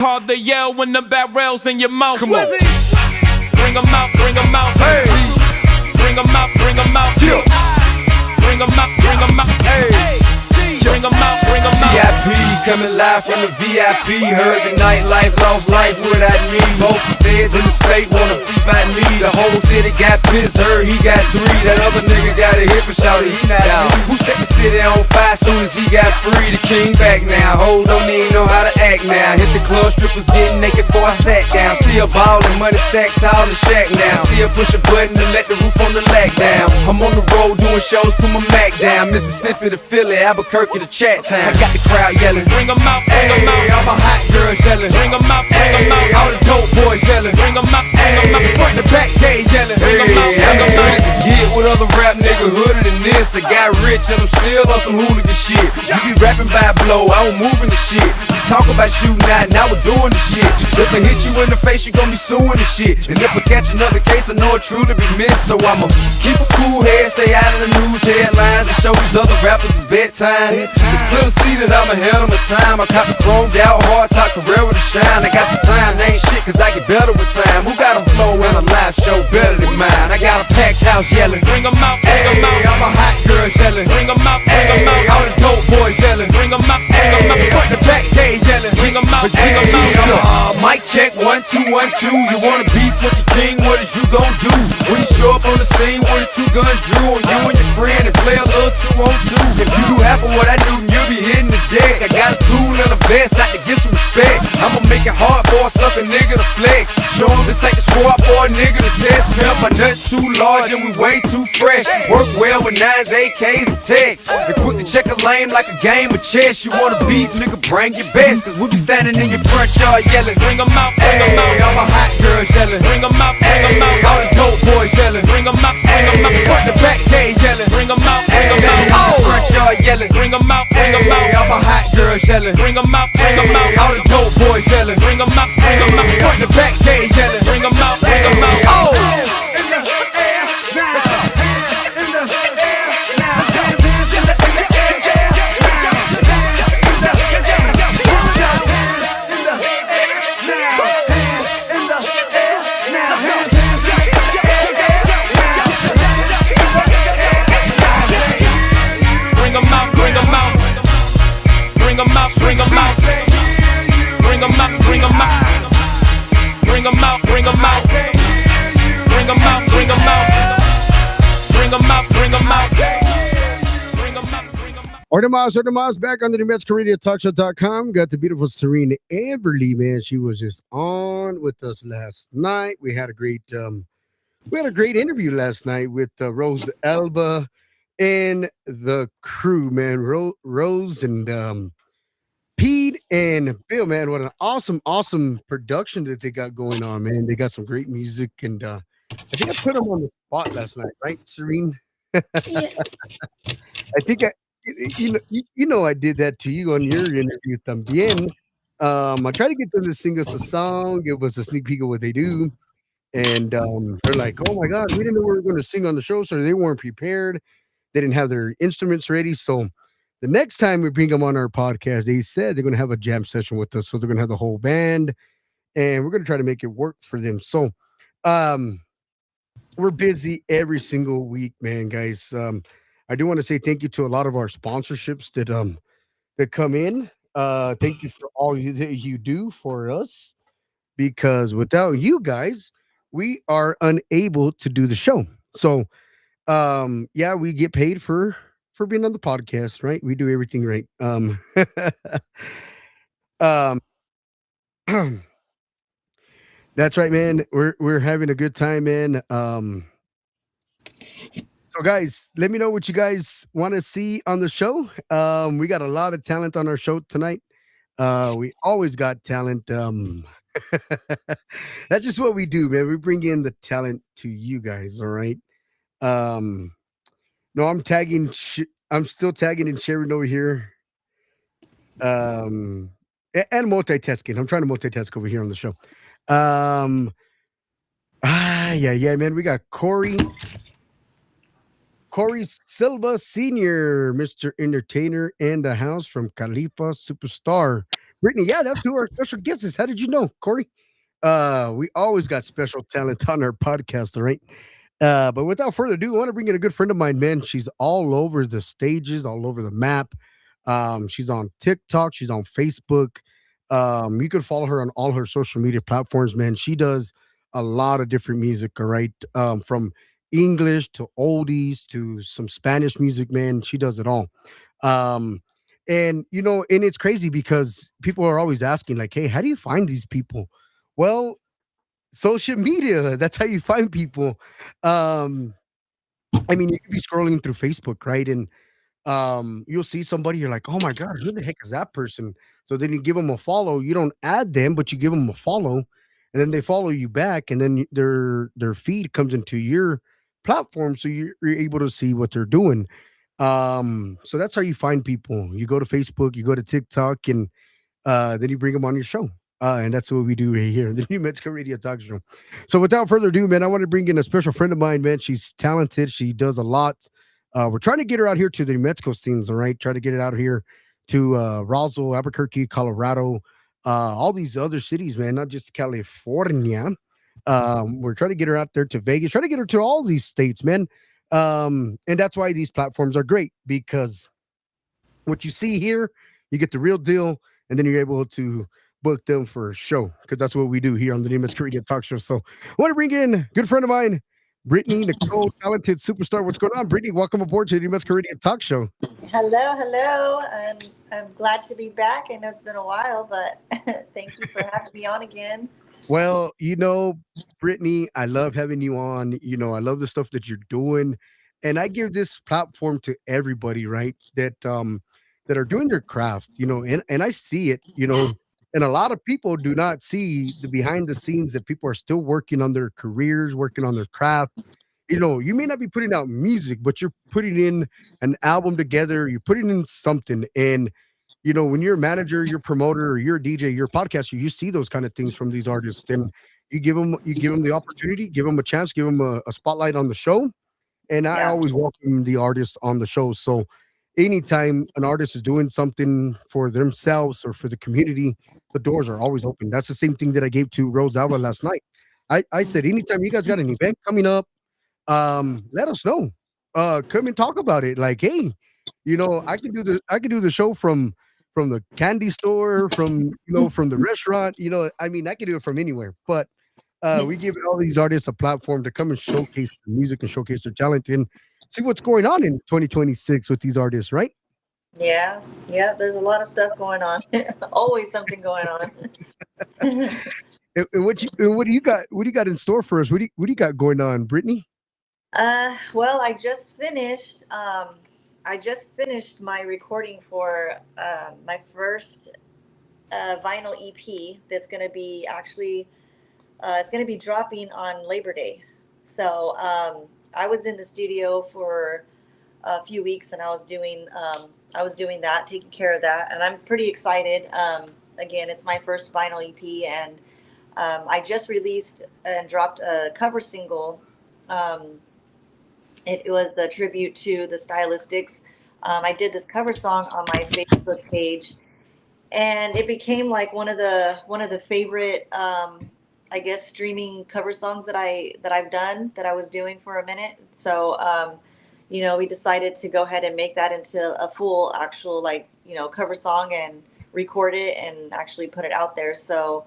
Hard to yell when the barrel's in your mouth. Come on. Bring 'em out, bring 'em out. Hey. Bring 'em out, bring 'em out. Yeah. Bring 'em out, bring 'em out. Hey. Bring 'em out, bring 'em out. VIP coming live from the VIP. Heard the nightlife, lost life without me. Both the feds in the state wanna see by me. The whole city got pissed, heard he got 3. That other nigga got a hip and shouted he not out. Who set the city on fire soon as he got free? The king back now, ho don't even know how to act now. Hit the club, strippers getting naked before I sat down. Still ballin', money stacked tall in the shack now. Still push a button to let the roof on the lag down. I'm on the road doing shows, put my Mac down. Mississippi to Philly, Albuquerque to Chat Town. I got the crowd yelling, Bring 'em out, bring 'em out. all my hot girls yelling, Bring 'em out, bring 'em out. all the dope boys yelling, Bring 'em out, bring 'em out. front to back gay yelling, Bring 'em out, bring 'em out. Get with other rap nigga hooded than this. I got rich and I'm still on some hooligan shit. You be rapping by blow, I don't move in the shit. You talk about shooting out, now we're doing the shit. If I hit you in the face, you gon' be suing the shit. And if I catch another case, I know it truly be missed. So I'ma keep a cool head, stay out of the news headlines, and show these other rappers it's bedtime. It's clear to see that I'm ahead of my time. I cop the chromed out, hard top career with a shine. I got some time, they ain't shit, cause I get better with time. Who got a flow and a live show better than mine? I got a packed house yelling, Bring 'em out, bring 'em out. all my hot girls yelling, Bring 'em out, bring 'em out. all the dope boys yelling, Bring 'em out, bring 'em out. front to back gay yelling, Bring 'em out, bring 'em out. mic check 1 2 1 2. You wanna beef with the king? What is you gon' do when you show up on the scene with the 2 guns drew on you and your friend and play a little 2 on 2? If you do half of what I do, then you'll be hitting the deck. I got a tool and a vest, I can get some respect. I'ma make it hard for a sucker nigga to flex. Show him this ain't the squad for a nigga to test. Pimp my nuts too large and we way too fresh. Work well with 9s, AKs, and texts. And quick to check a lane like a game of chess. You wanna beef, nigga, bring your best. Cause we be standing in your front yard yelling, Bring 'em out, bring 'em out. all my hot girls yelling, Bring 'em out, bring 'em out. all the dope boys yelling, Bring 'em out, bring 'em out. front to back gay yelling, Bring 'em out, bring 'em out. front yard yelling, Bring 'em out, bring 'em out. all my hot girls yelling, Bring 'em out, bring 'em out. all the dope boys yelling, Bring 'em out, bring 'em out. front to back gay yelling, Bring 'em out, bring 'em out. Bring 'em out, bring 'em out. Bring 'em out, bring 'em out. Bring 'em out, bring 'em out. Bring 'em out, bring 'em out. Bring 'em out, bring 'em out. Bring 'em out, bring 'em out. Bring 'em out, bring 'em out. Ordemas, back on the New Mexico Radio Talkshow.com. Got the beautiful Serena Everly, man. She was just on with us last night. We had a great interview last night with Rose Elba and the crew, man. Rose and Pete and Bill, man. What an awesome production that they got going on, man. They got some great music, and I think I put them on the spot last night, right, Serene? Yes. I think I did that to you on your interview también. I tried to get them to sing us a song, give us a sneak peek of what they do, and they're like, "Oh my God, we didn't know we were going to sing on the show," so they weren't prepared. They didn't have their instruments ready. So the next time we bring them on our podcast, they said they're going to have a jam session with us. So they're going to have the whole band, and we're going to try to make it work for them. So we're busy every single week, man, guys. I do want to say thank you to a lot of our sponsorships that come in. Thank you for all that you do for us, because without you guys, we are unable to do the show. So yeah, we get paid for being on the podcast, right? We do everything right. That's right, man. We're having a good time, man. So guys, let me know what you guys want to see on the show. We got a lot of talent on our show tonight. We always got talent. That's just what we do, man. We bring in the talent to you guys, all right? No, I'm still tagging and sharing over here. And multitasking. I'm trying to multitask over here on the show. Yeah, man. We got Corey Silva Sr., Mr. Entertainer in the house from Khalifa Superstar. Brittany, yeah, that's who our special guest is. How did you know, Corey? We always got special talent on our podcast, all right? But without further ado, I want to bring in a good friend of mine, man. She's all over the stages, all over the map. She's on TikTok, she's on Facebook. You could follow her on all her social media platforms, man. She does a lot of different music, all right? From English to oldies to some Spanish music, man. She does it all. Um, and and it's crazy because people are always asking, like, hey, how do you find these people? Well, social media, that's how you find people. Um, I mean, you could be scrolling through Facebook, right? And you'll see somebody, you're like, oh my God, who the heck is that person? So then you give them a follow. You don't add them, but you give them a follow, and then they follow you back, and then their feed comes into your platform, so you're able to see what they're doing. So that's how you find people. You go to Facebook, you go to TikTok, and then you bring them on your show. And that's what we do right here, the New Mexico Radio Talk Show. So without further ado, man, I want to bring in a special friend of mine, man. She's talented. She does a lot. We're trying to get her out here to the New Mexico scenes, all right? Try to get it out here to Roswell, Albuquerque, Colorado, all these other cities, man, not just California. We're trying to get her out there to Vegas, trying to get her to all these states, man. And that's why these platforms are great, because what you see here, you get the real deal, and then you're able to book them for a show, because that's what we do here on the New Mexico Radio Talk Show. So I want to bring in a good friend of mine, Brittany Nicole, talented superstar. What's going on, Brittany? Welcome aboard to the New Mexico Radio Talk Show. Hello, hello. I'm glad to be back. I know it's been a while, but thank you for having me on again. Well, Brittany, I love having you on. I love the stuff that you're doing. And I give this platform to everybody, right? That are doing their craft, and I see it, and a lot of people do not see the behind the scenes, that people are still working on their careers, working on their craft. You may not be putting out music, but you're putting in an album together, you're putting in something. And when you're a manager, you're a promoter, or you're a DJ, you're a podcaster, you see those kind of things from these artists, and you give them the opportunity, give them a chance, give them a spotlight on the show. And I Yeah. always welcome the artists on the show. So anytime an artist is doing something for themselves or for the community, the doors are always open. That's the same thing that I gave to Rose Alba last night. I said, anytime you guys got an event coming up, let us know. Come and talk about it. Like, hey, I can do the show from the candy store, from the restaurant. I mean, I can do it from anywhere. But we give all these artists a platform to come and showcase their music and showcase their talent and see what's going on in 2026 with these artists, right? Yeah, yeah, there's a lot of stuff going on. Always something going on. And what do you got? What do you got in store for us? What do you got going on, Brittany? Well, I just finished my recording for my first vinyl EP that's going to be actually it's going to be dropping on Labor Day. So I was in the studio for a few weeks, and I was doing that, taking care of that, and I'm pretty excited. Again, it's my first vinyl EP, and I just released and dropped a cover single. Um, it was a tribute to the Stylistics. I did this cover song on my Facebook page, and it became like one of the favorite, I guess, streaming cover songs that I've done, that I was doing for a minute. So we decided to go ahead and make that into a full actual, like, cover song, and record it and actually put it out there. So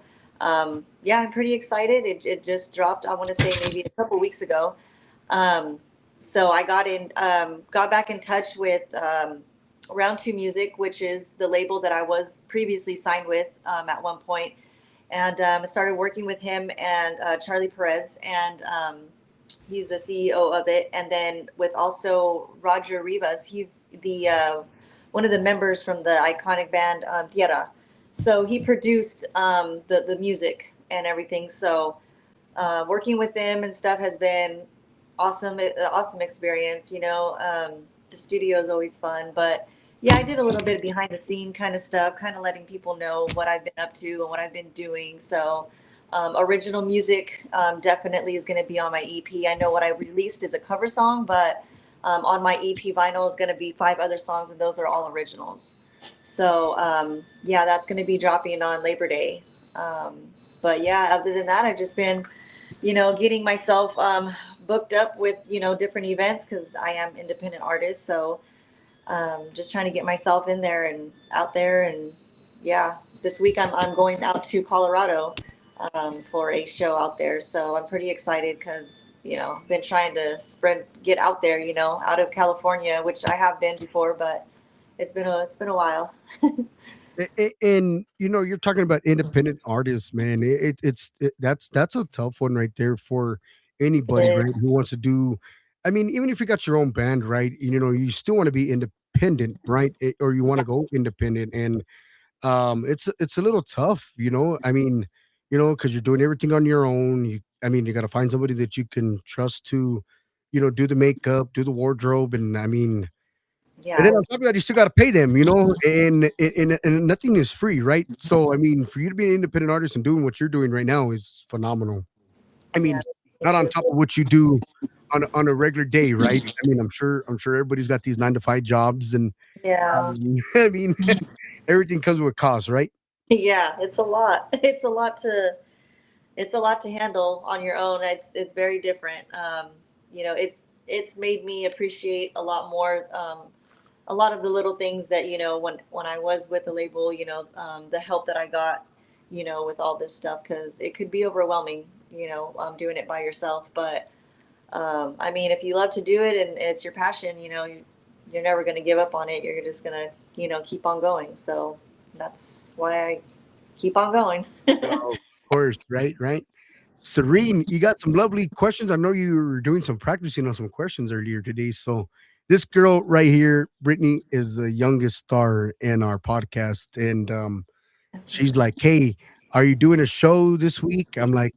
yeah, I'm pretty excited. It just dropped, I want to say, maybe a couple weeks ago. So I got back in touch with Round Two Music, which is the label that I was previously signed with at one point, and I started working with him and Charlie Perez, and he's the CEO of it, and then with also Roger Rivas, he's the one of the members from the iconic band Tierra. So he produced the music and everything. So working with them and stuff has been awesome experience. The studio is always fun, but yeah, I did a little bit behind the scene kind of stuff, kind of letting people know what I've been up to and what I've been doing. So original music definitely is going to be on my EP. I know what I released is a cover song, but on my EP vinyl is going to be 5 other songs, and those are all originals. So yeah, that's going to be dropping on Labor Day. Um, but yeah, other than that, I've just been, getting myself booked up with, different events because I am independent artist. So just trying to get myself in there and out there. And yeah, this week I'm going out to Colorado for a show out there. So I'm pretty excited because, I've been trying to get out there, out of California, which I have been before, but it's been a while. And you're talking about independent artists, man. That's a tough one right there for anybody, It right? is. Who wants to do? I mean, even if you got your own band, right? You still want to be independent, right? Or you want to go independent, and it's a little tough, I mean, because you're doing everything on your own. I mean, you got to find somebody that you can trust to, do the makeup, do the wardrobe, and I mean, and then Yeah. on top of that, you still got to pay them, and nothing is free, right? So I mean, for you to be an independent artist and doing what you're doing right now is phenomenal. I Yeah. mean, not Thank on you. top of what you do on a regular day, right? I mean, I'm sure everybody's got these 9 to 5 jobs, and Yeah. I mean, everything comes with cost, right? Yeah. It's a lot. It's a lot to handle on your own. It's very different. It's made me appreciate a lot more. A lot of the little things that when I was with the label, the help that I got, with all this stuff, because it could be overwhelming, doing it by yourself. But I mean, if you love to do it and it's your passion, you're never going to give up on it. You're just going to keep on going. So that's why I keep on going. Of course, right, right. Serene, you got some lovely questions. I know you were doing some practicing on some questions earlier today. So this girl right here, Brittany, is the youngest star in our podcast, and she's like, "Hey, are you doing a show this week?" I'm like,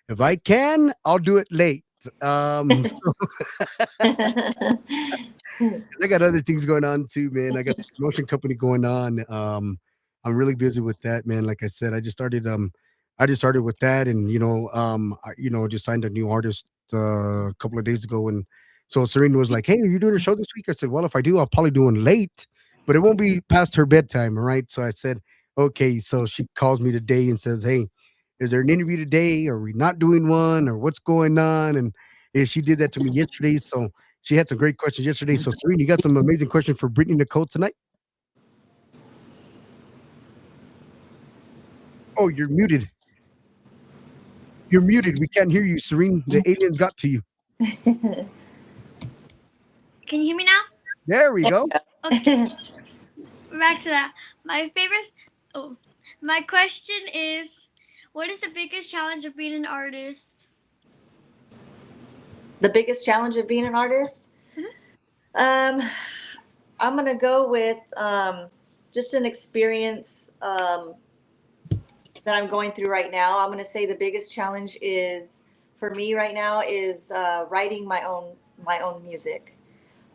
if I can, I'll do it late. I got other things going on too, man. I got the promotion company going on. I'm really busy with that, man. Like I said, I just started with that, and just signed a new artist a couple of days ago, and so Serena was like, "Hey, are you doing a show this week?" I said, "Well, if I do, I'll probably do one late, but it won't be past her bedtime, all right?" So I said, "Okay." So she calls me today and says, "Hey, is there an interview today? Are we not doing one, or what's going on?" And yeah, she did that to me yesterday, so she had some great questions yesterday. So, Serena, you got some amazing questions for Brittany Nicole tonight? Oh, you're muted. You're muted. We can't hear you, Serene. The aliens got to you. Can you hear me now? There we go. Okay, back to that. My favorite. Oh, my question is, what is the biggest challenge of being an artist? The biggest challenge of being an artist? Um, I'm gonna go with just an experience that I'm going through right now. I'm gonna say the biggest challenge is for me right now is writing my own music.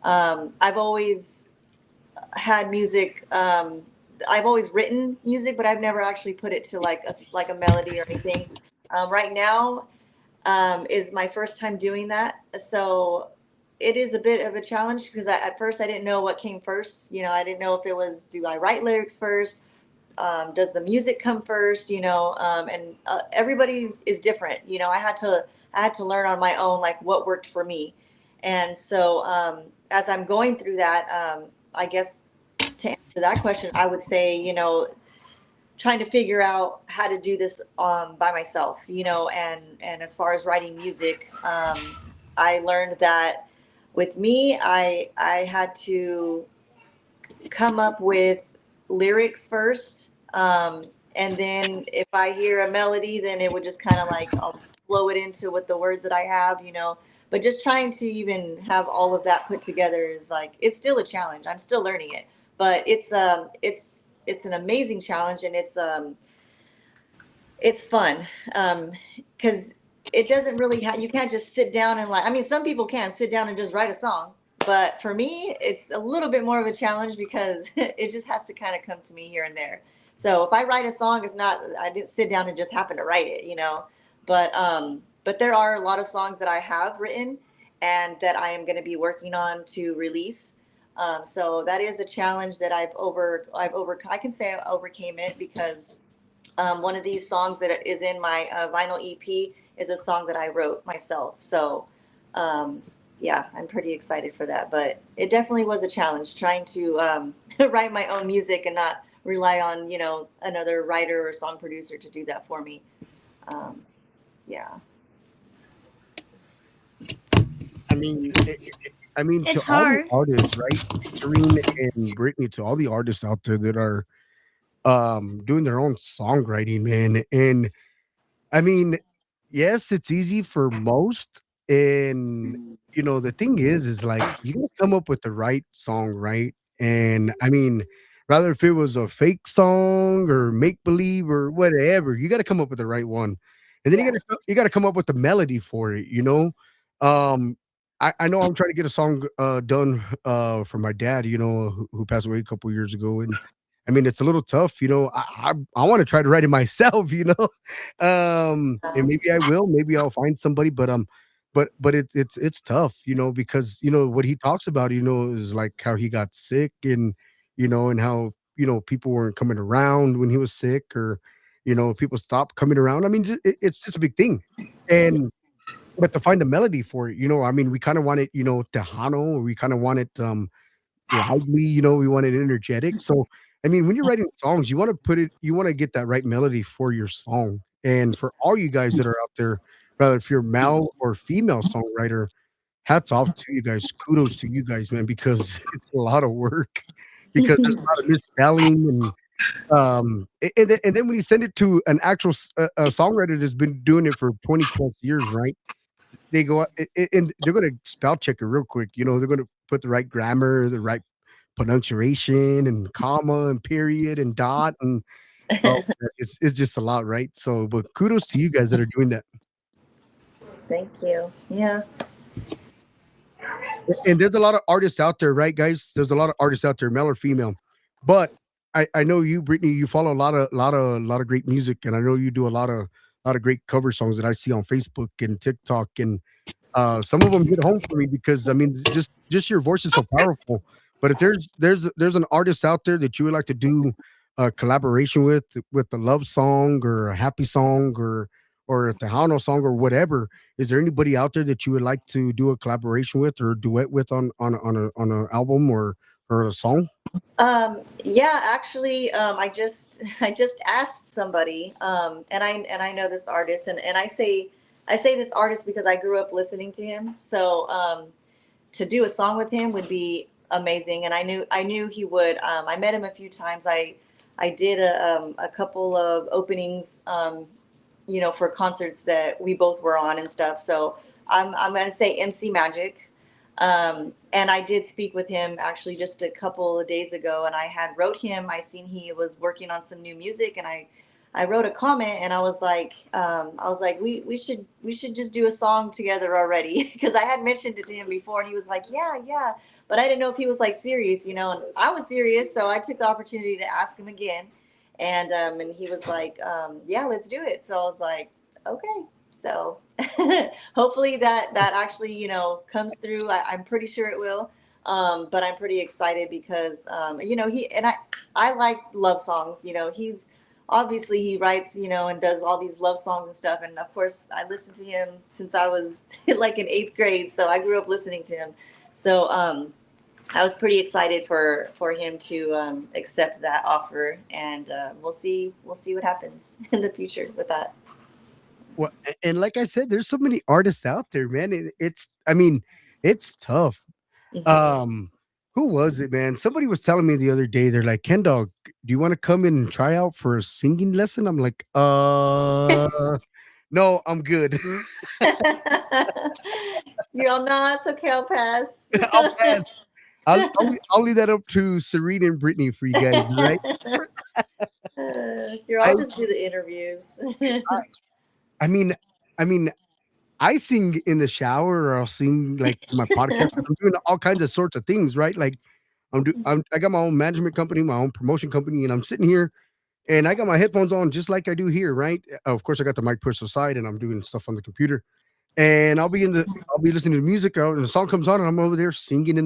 I've always had music. I've always written music, but I've never actually put it to like a melody or anything. Right now is my first time doing that, so it is a bit of a challenge because at first I didn't know what came first. I didn't know if it was, do I write lyrics first? Does the music come first? And everybody's is different. I had to learn on my own like what worked for me, and so as I'm going through that, I guess to answer that question, I would say trying to figure out how to do this by myself, and as far as writing music, I learned that with me, I had to come up with lyrics first. And then if I hear a melody, then it would just kind of like I'll flow it into with the words that I have, But just trying to even have all of that put together is like it's still a challenge. I'm still learning it, but it's an amazing challenge, and it's fun because it doesn't really you can't just sit down and like, I mean, some people can sit down and just write a song, but for me it's a little bit more of a challenge because it just has to kind of come to me here and there. So if I write a song, it's not, I didn't sit down and just happen to write it, but there are a lot of songs that I have written and that I am going to be working on to release. So that is a challenge that I can say I overcame it because one of these songs that is in my vinyl EP is a song that I wrote myself. So, um, yeah, I'm pretty excited for that. But it definitely was a challenge trying to write my own music and not rely on, another writer or song producer to do that for me. Um, yeah. I mean, to It's all the hard. artists, right? Serene and Brittany, to all the artists out there that are doing their own songwriting, man. And I mean, yes, it's easy for most. And the thing is like you gotta come up with the right song, right? And I mean, rather if it was a fake song or make believe or whatever, you gotta come up with the right one. And then Yeah. you gotta come up with the melody for it. Um I know I'm trying to get a song done for my dad, who passed away a couple years ago. And I mean, it's a little tough. I want to try to write it myself. And maybe I will. Maybe I'll find somebody. But it's tough. Because what he talks about, is like how he got sick and how people weren't coming around when he was sick, or people stopped coming around. I mean, it's just a big thing, and but to find a melody for it, I mean, we kind of want it, Tejano, or we kind of want it lively, we want it energetic. So, I mean, when you're writing songs, you want to get that right melody for your song. And for all you guys that are out there, whether if you're male or female songwriter, hats off to you guys. Kudos to you guys, man, because it's a lot of work. Because there's a lot of misspelling and then when you send it to an actual a songwriter that's been doing it for 20 plus years, right? They go and they're going to spell check it real quick. They're going to put the right grammar, the right pronunciation, and comma, and period, and dot, and oh, it's just a lot, right? So, but kudos to you guys that are doing that. Thank you. Yeah. And there's a lot of artists out there, right, guys? There's a lot of artists out there, male or female. But I know you, Brittany, you follow a lot of great music, and I know you do a lot of great cover songs that I see on Facebook and TikTok, and some of them hit home for me because I mean, just your voice is so powerful. But if there's an artist out there that you would like to do a collaboration with a love song or a happy song or a Tejano song or whatever, is there anybody out there that you would like to do a collaboration with or duet with on an album or a song? Yeah, actually, I just asked somebody, and I know this artist, and I say this artist because I grew up listening to him. So to do a song with him would be amazing, and I knew he would. I met him a few times. I did a couple of openings, for concerts that we both were on and stuff. So I'm gonna say MC Magic. And I did speak with him actually just a couple of days ago, and I had wrote him. I seen he was working on some new music, and I wrote a comment, and I was like, we should just do a song together already, because I had mentioned it to him before, and he was like, yeah, yeah, but I didn't know if he was like serious, and I was serious, so I took the opportunity to ask him again, and he was like, yeah, let's do it. So I was like, okay. So hopefully that actually comes through. I'm pretty sure it will. But I'm pretty excited because I like love songs. He writes and does all these love songs and stuff. And of course, I listened to him since I was like in 8th grade. So I grew up listening to him. So I was pretty excited for him to accept that offer, and we'll see what happens in the future with that. Well, and like I said, there's so many artists out there, man. I mean, it's tough. Mhm. Um, who was it, man? Somebody was telling me the other day, they're like, Ken Dog, do you want to come in and try out for a singing lesson? I'm like, no, I'm good. You're all, no, it's okay, I'll pass. I'll pass. I'll leave that up to Serena and Brittany for you guys, right? Here, I I'll just do the interviews. I mean, I mean, I sing in the shower or I'll sing like my podcast. I'm doing all kinds of sorts of things, right? Like I got my own management company, my own promotion company, and I'm sitting here and I got my headphones on just like I do here, right? Of course, I got the mic pushed aside and I'm doing stuff on the computer. And I'll be listening to music and the song comes on and I'm over there singing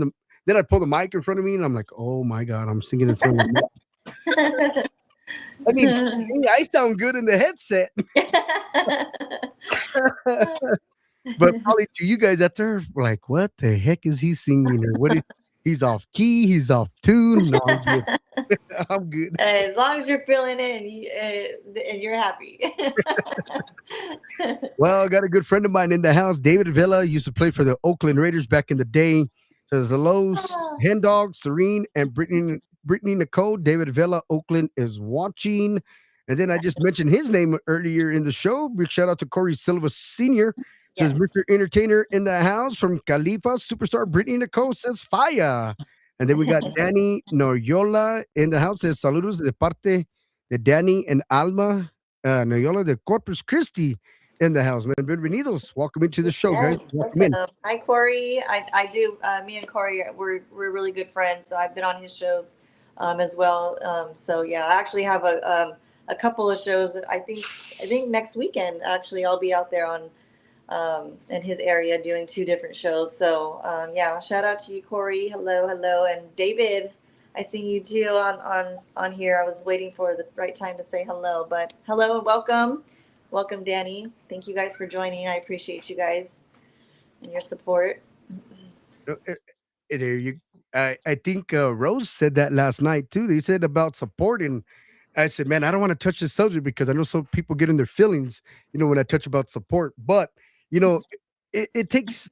then I pull the mic in front of me, and I'm like, oh my god, I'm singing in front of me. I mean, I sound good in the headset, but probably to you guys out there, like, what the heck is he singing, or what? He's off key, he's off tune. No, I'm good. I'm good. As long as you're feeling it and you're happy. Well, I got a good friend of mine in the house, David Villa. Used to play for the Oakland Raiders back in the day. Says hello, Hen Dog, Serene, and Brittany Nicole. David Villa, Oakland is watching. And then I just mentioned his name earlier in the show. Big shout out to Corey Silva Sr. Says Yes. Mr. Entertainer in the house from Khalifa. Superstar Brittany Nicole says fire. And then we got Danny Noyola in the house. Says saludos de parte de Danny and Alma Noyola de Corpus Christi in the house, man. Bienvenidos. Welcome into the show, guys. Yes, Welcome in. welcome. Hi, Corey. I do. Me and Corey, we're really good friends. So I've been on his shows as well. So yeah, I actually have a couple of shows that I think next weekend actually I'll be out there on in his area doing 2 different shows. So yeah, shout out to you, Corey. Hello, and David. I see you too on here. I was waiting for the right time to say hello, but hello and welcome, Danny. Thank you guys for joining. I appreciate you guys and your support. There you. I think Rose said that last night too. They said about supporting. I said, man, I don't want to touch this subject because I know some people get in their feelings, when I touch about support. But it takes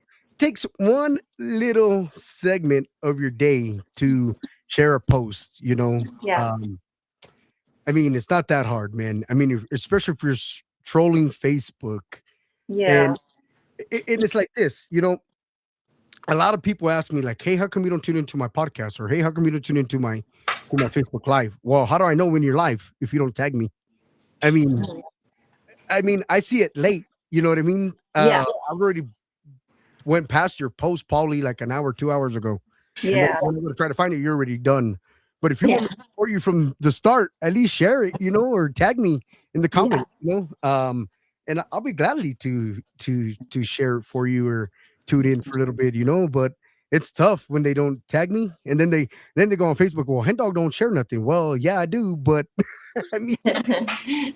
one little segment of your day to share a post. Yeah, I mean, it's not that hard, man. I mean, especially if you're trolling Facebook, yeah, and it's like this. A lot of people ask me like, "Hey, how come you don't tune into my podcast?" Or, "Hey, how come you don't tune into my Facebook Live?" Well, how do I know when you're live if you don't tag me? I mean, I see it late. You know what I mean? yeah, I've already went past your post probably like an hour, 2 hours ago, and then yeah, when I'm gonna try to find it, you're already done. But if you want yeah, me to support you from the start, at least share it, or tag me in the yeah. comments, and I'll be gladly to share it for you or tune in for a little bit, But it's tough when they don't tag me, and then they go on Facebook. Well, Hen Dog don't share nothing. Well, yeah, I do, but I mean, I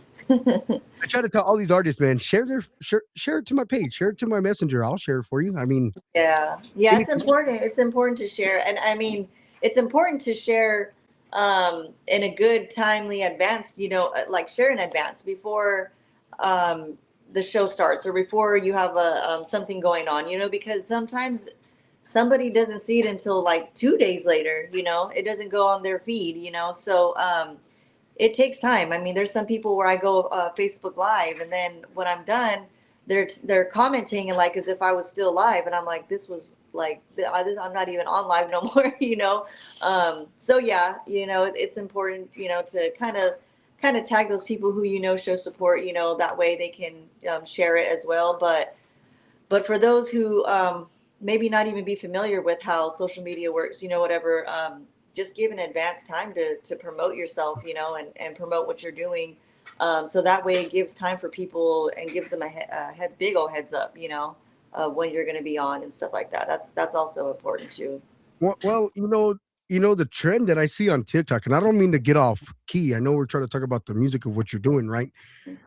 try to tell all these artists, man, share it to my page, share it to my messenger. I'll share it for you. I mean, Yeah, it's anything. important. It's important to share. And I mean, it's important to share in a good, timely advance, like share in advance before the show starts or before you have something going on, because sometimes somebody doesn't see it until like 2 days later, it doesn't go on their feed, so it takes time. I mean, there's some people where I go Facebook Live, and then when I'm done, they're commenting and like as if I was still live, and I'm like, this was like I'm not even on live no more. So yeah, it's important, to kind of tag those people who show support, that way they can share it as well. But for those who maybe not even be familiar with how social media works, whatever, just give an advanced time to promote yourself, and promote what you're doing. So that way it gives time for people and gives them a big old heads up, when you're going to be on and stuff like that. That's also important too. Well, the trend that I see on TikTok, and I don't mean to get off key. I know we're trying to talk about the music of what you're doing, right?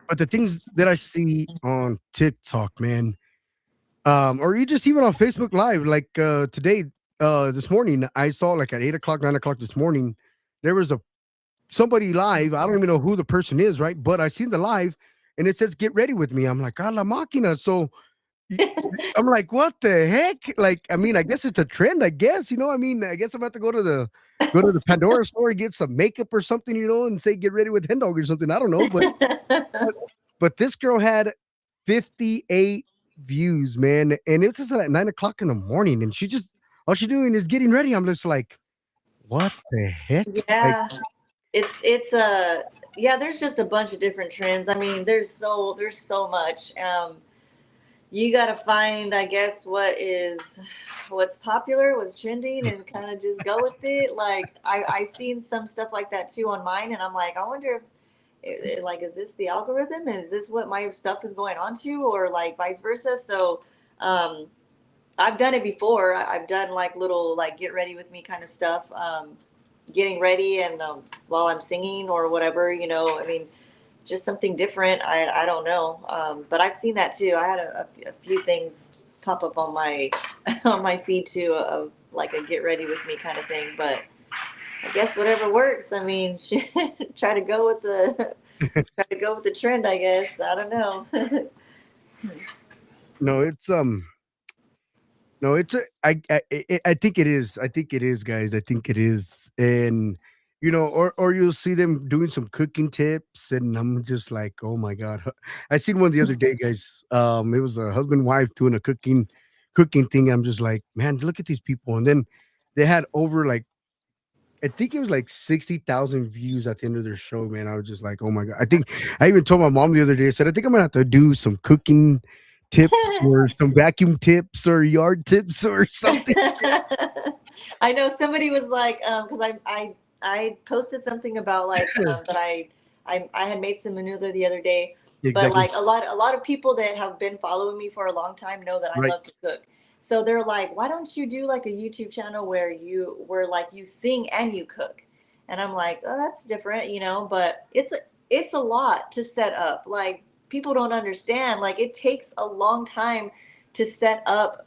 But the things that I see on TikTok, man, or you just even on Facebook Live, like today, this morning, I saw like at 8 o'clock, 9 o'clock this morning, there was somebody live. I don't even know who the person is, right? But I seen the live, and it says "Get ready with me." I'm like, "A la máquina." So I'm like, what the heck? Like, I mean, I guess it's a trend, I guess, I mean, I guess I'm about to go to the Pandora store and get some makeup or something, and say get ready with Hen Dog or something. I don't know, but but this girl had 58 views, man. And it's just at 9 o'clock in the morning, and all she's doing is getting ready. I'm just like, what the heck? Like, Yeah, it's yeah, there's just a bunch of different trends. I mean, there's so much. You got to find, I guess, what's popular, what's trending, and kind of just go with it. Like I seen some stuff like that too on mine, and I'm like, I wonder if like, is this the algorithm? Is this what my stuff is going on to, or like vice versa? So, um, I've done it before. I've done like little like get ready with me kind of stuff, getting ready and while I'm singing or whatever, you know. I mean, just something different. I don't know, but I've seen that too. I had a few things pop up on my on my feed too of like a get ready with me kind of thing. But I guess whatever works. I mean, try to go with the try to go with the trend. I guess I don't know. No, it's no, it's a, I think it is. I think it is, guys. I think it is, and or you'll see them doing some cooking tips, and I'm just like, oh my god. I seen one the other day, guys. It was a husband wife doing a cooking thing. I'm just like, man, look at these people, and then they had over like I think it was like 60,000 views at the end of their show, man. I was just like, oh my God. I think I even told my mom the other day, I said, I think I'm gonna have to do some cooking tips or some vacuum tips or yard tips or something. I know somebody was like, because I posted something about like that I had made some manure the other day, but Exactly. like a lot of people that have been following me for a long time know that I Right. love to cook. So they're like, why don't you do like a YouTube channel where like you sing and you cook? And I'm like, oh, that's different, you know, but it's a lot to set up. Like people don't understand. Like it takes a long time to set up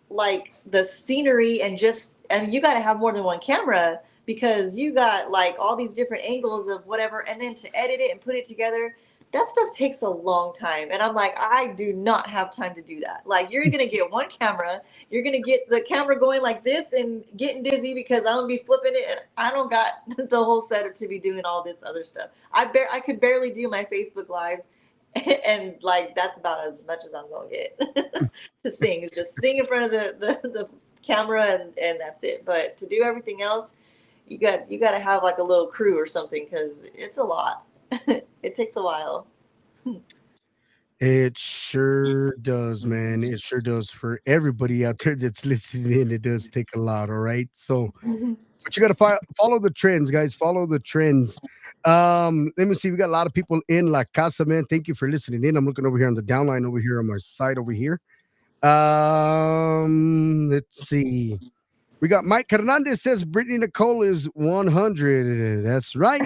like the scenery and just I mean you got to have more than one camera because you got like all these different angles of whatever and then to edit it and put it together that stuff takes a long time and I'm like I do not have time to do that. Like you're going to get one camera, you're going to get the camera going like this and getting dizzy because I'm going to be flipping it and I don't got the whole setup to be doing all this other stuff. I could barely do my Facebook lives and like that's about as much as I'm going to get. To sing is just sing in front of the camera and that's it. But to do everything else, you got to have like a little crew or something because it's a lot. It takes a while. It sure does, man. It sure does for everybody out there that's listening in. It does take a lot, all right? So, but you got to follow the trends, guys. Follow the trends. Let me see. We got a lot of people in La Casa, man. Thank you for listening in. I'm looking over here on the downline over here on my side over here. Let's see. We got Mike Hernandez says Brittany Nicole is 100. That's right.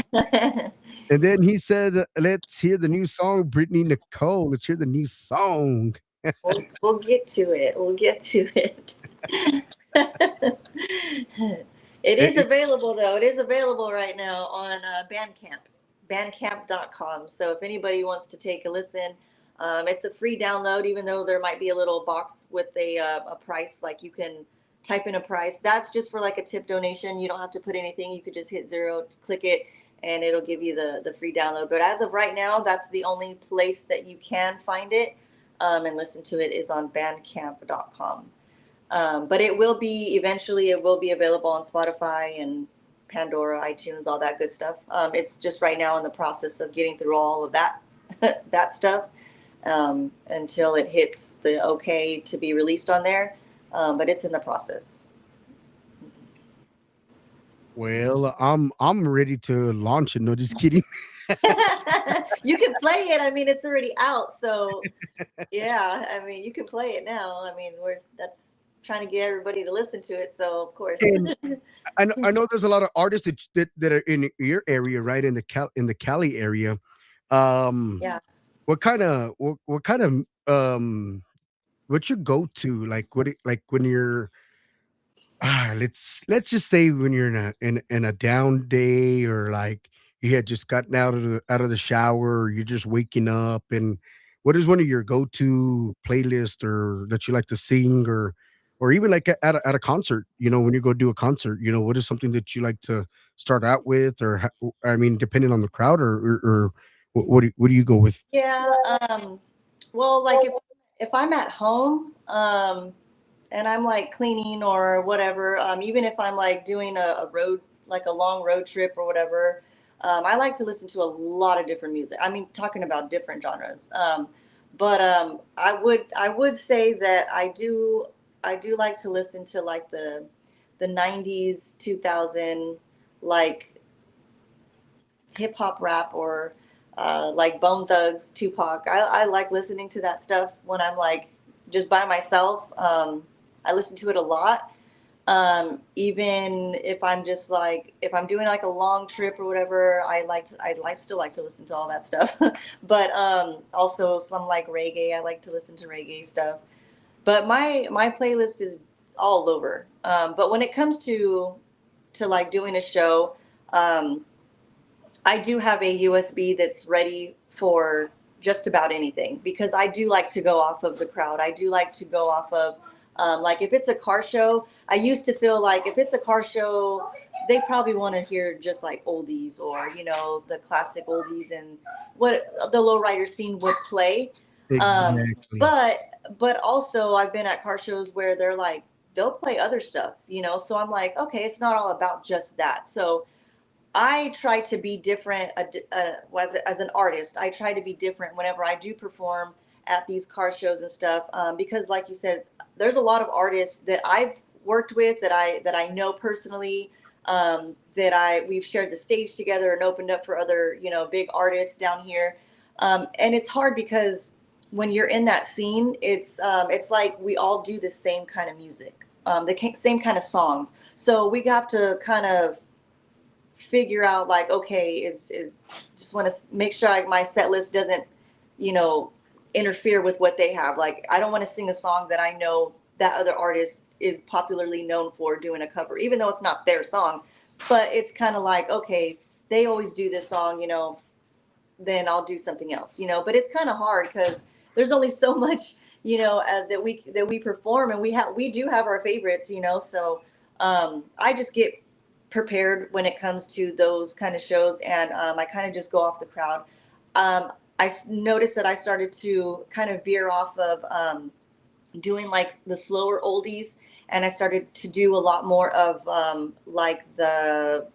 And then he said, let's hear the new song, Brittany Nicole. Let's hear the new song. We'll get to it. We'll get to it. It is It- available though. It is available right now on Bandcamp, bandcamp.com. So if anybody wants to take a listen, it's a free download, even though there might be a little box with a price. Like you can type in a price. That's just for like a tip donation. You don't have to put anything. You could just hit zero, click it, and it'll give you the free download. But as of right now, that's the only place that you can find it and listen to it is on bandcamp.com. But it will be eventually. It will be available on Spotify and Pandora, iTunes, all that good stuff. It's just right now in the process of getting through all of that that stuff until it hits the okay to be released on there. But it's in the process. well, I'm ready to launch it. No, just kidding. You can play it. I mean, it's already out, so yeah. I mean, you can play it now. I mean, we're that's trying to get everybody to listen to it. So of course. And I know there's a lot of artists that are in your area, right? In the Cali area. Um, Yeah. what kind of what you go to like like when you're let's just say when you're in a down day or like you had just gotten out of the shower or you're just waking up and what is one of your go-to playlist or that you like to sing or even like at a concert, when you go do a concert, what is something that you like to start out with or I mean depending on the crowd or what do you go with? Yeah. Well, like if I'm at home, and I'm like cleaning or whatever, even if I'm like doing a road, like a long road trip or whatever, I like to listen to a lot of different music. I mean, talking about different genres. But I would say that I do like to listen to like the 90s, 2000, like hip hop rap or like Bone Thugs, Tupac. I like listening to that stuff when I'm like just by myself. I listen to it a lot. Even if I'm just like, if I'm doing like a long trip or whatever, still like to listen to all that stuff. But also some like reggae. I like to listen to reggae stuff. But my playlist is all over. But when it comes to like doing a show, um, I do have a USB that's ready for just about anything because I do like to go off of the crowd. I do like to go off of, like if it's a car show, I used to feel like if it's a car show, they probably want to hear just like oldies or, the classic oldies and what the lowrider scene would play. Um, Exactly. but, but also I've been at car shows where they're like, they'll play other stuff. So I'm like, okay, it's not all about just that. So I try to be different as an artist. I try to be different whenever I do perform at these car shows and stuff, because, like you said, there's a lot of artists that I've worked with that I know personally, that we've shared the stage together and opened up for other big artists down here, and it's hard because when you're in that scene, it's like we all do the same kind of music, same kind of songs, so we have to kind of figure out like, okay, is just want to make sure my set list doesn't you know interfere with what they have. Like, I don't want to sing a song that I know that other artist is popularly known for doing a cover, even though it's not their song. But it's kind of like, okay, they always do this song, then I'll do something else. But it's kind of hard because there's only so much that we perform, and we do have our favorites. So I just get prepared when it comes to those kind of shows, and I kind of just go off the crowd. Noticed that I started to kind of veer off of doing like the slower oldies, and I started to do a lot more of like the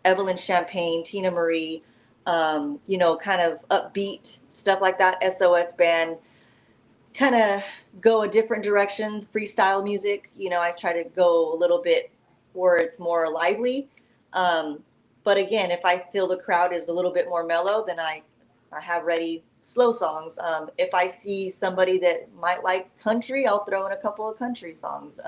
Evelyn Champagne, Tina Marie, kind of upbeat stuff like that. SOS band, kind of go a different direction. Freestyle music, I try to go a little bit where it's more lively. Um, but again, if I feel the crowd is a little bit more mellow, then I have ready slow songs. If I see somebody that might like country, I'll throw in a couple of country songs.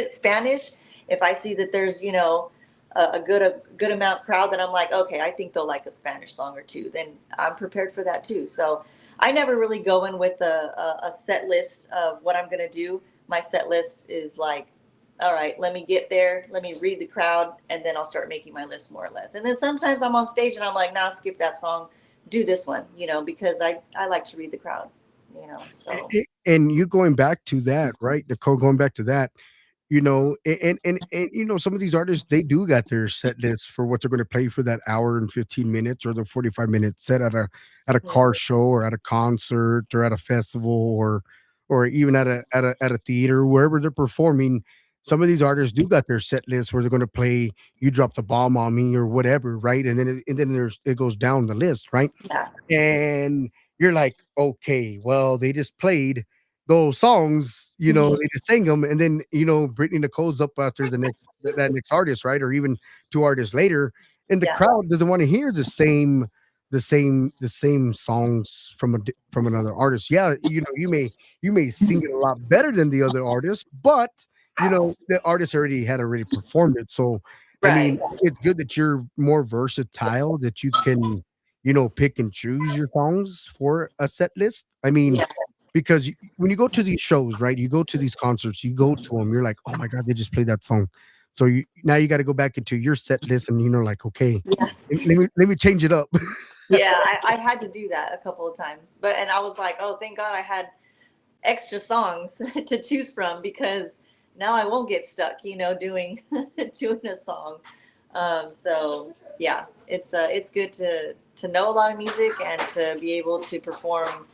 Spanish, if I see that there's a good amount crowd, then I'm like, okay, I think they'll like a Spanish song or two. Then I'm prepared for that too. So I never really go in with a set list of what I'm gonna do. My set list is like, all right, let me get there, let me read the crowd, and then I'll start making my list more or less. And then sometimes I'm on stage and I'm like, nah, skip that song, do this one, because I like to read the crowd. So And you going back to that, right, Nicole? Going back to that, and some of these artists, they do got their set lists for what they're going to play for that hour and 15 minutes or the 45-minute set at a mhm, car show or at a concert or at a festival or even at a theater, wherever they're performing. Some of these artists do got their set list where they're going to play "You Drop the Bomb on Me" or whatever, right? And then it goes down the list, right? yeah, And you're like, okay, well, they just played those songs, mhm, they just sang them, and then Brittany Nicole's up after that next artist, right? Or even two artists later, and the yeah, crowd doesn't want to hear the same songs from another artist. Yeah, you may sing it a lot better than the other artist, but the artist already performed it. So I mean, right, it's good that you're more versatile, that you can pick and choose your songs for a set list. I mean, yeah, because when you go to these shows, right? You go to these concerts, you go to them, you're like, oh my god, they just played that song. So now you got to go back into your set list, and like, okay, yeah. let me change it up. Yeah, I had to do that a couple of times, and I was like, oh, thank God I had extra songs to choose from, because now I won't get stuck, doing doing a song. So yeah, it's good to know a lot of music and to be able to perform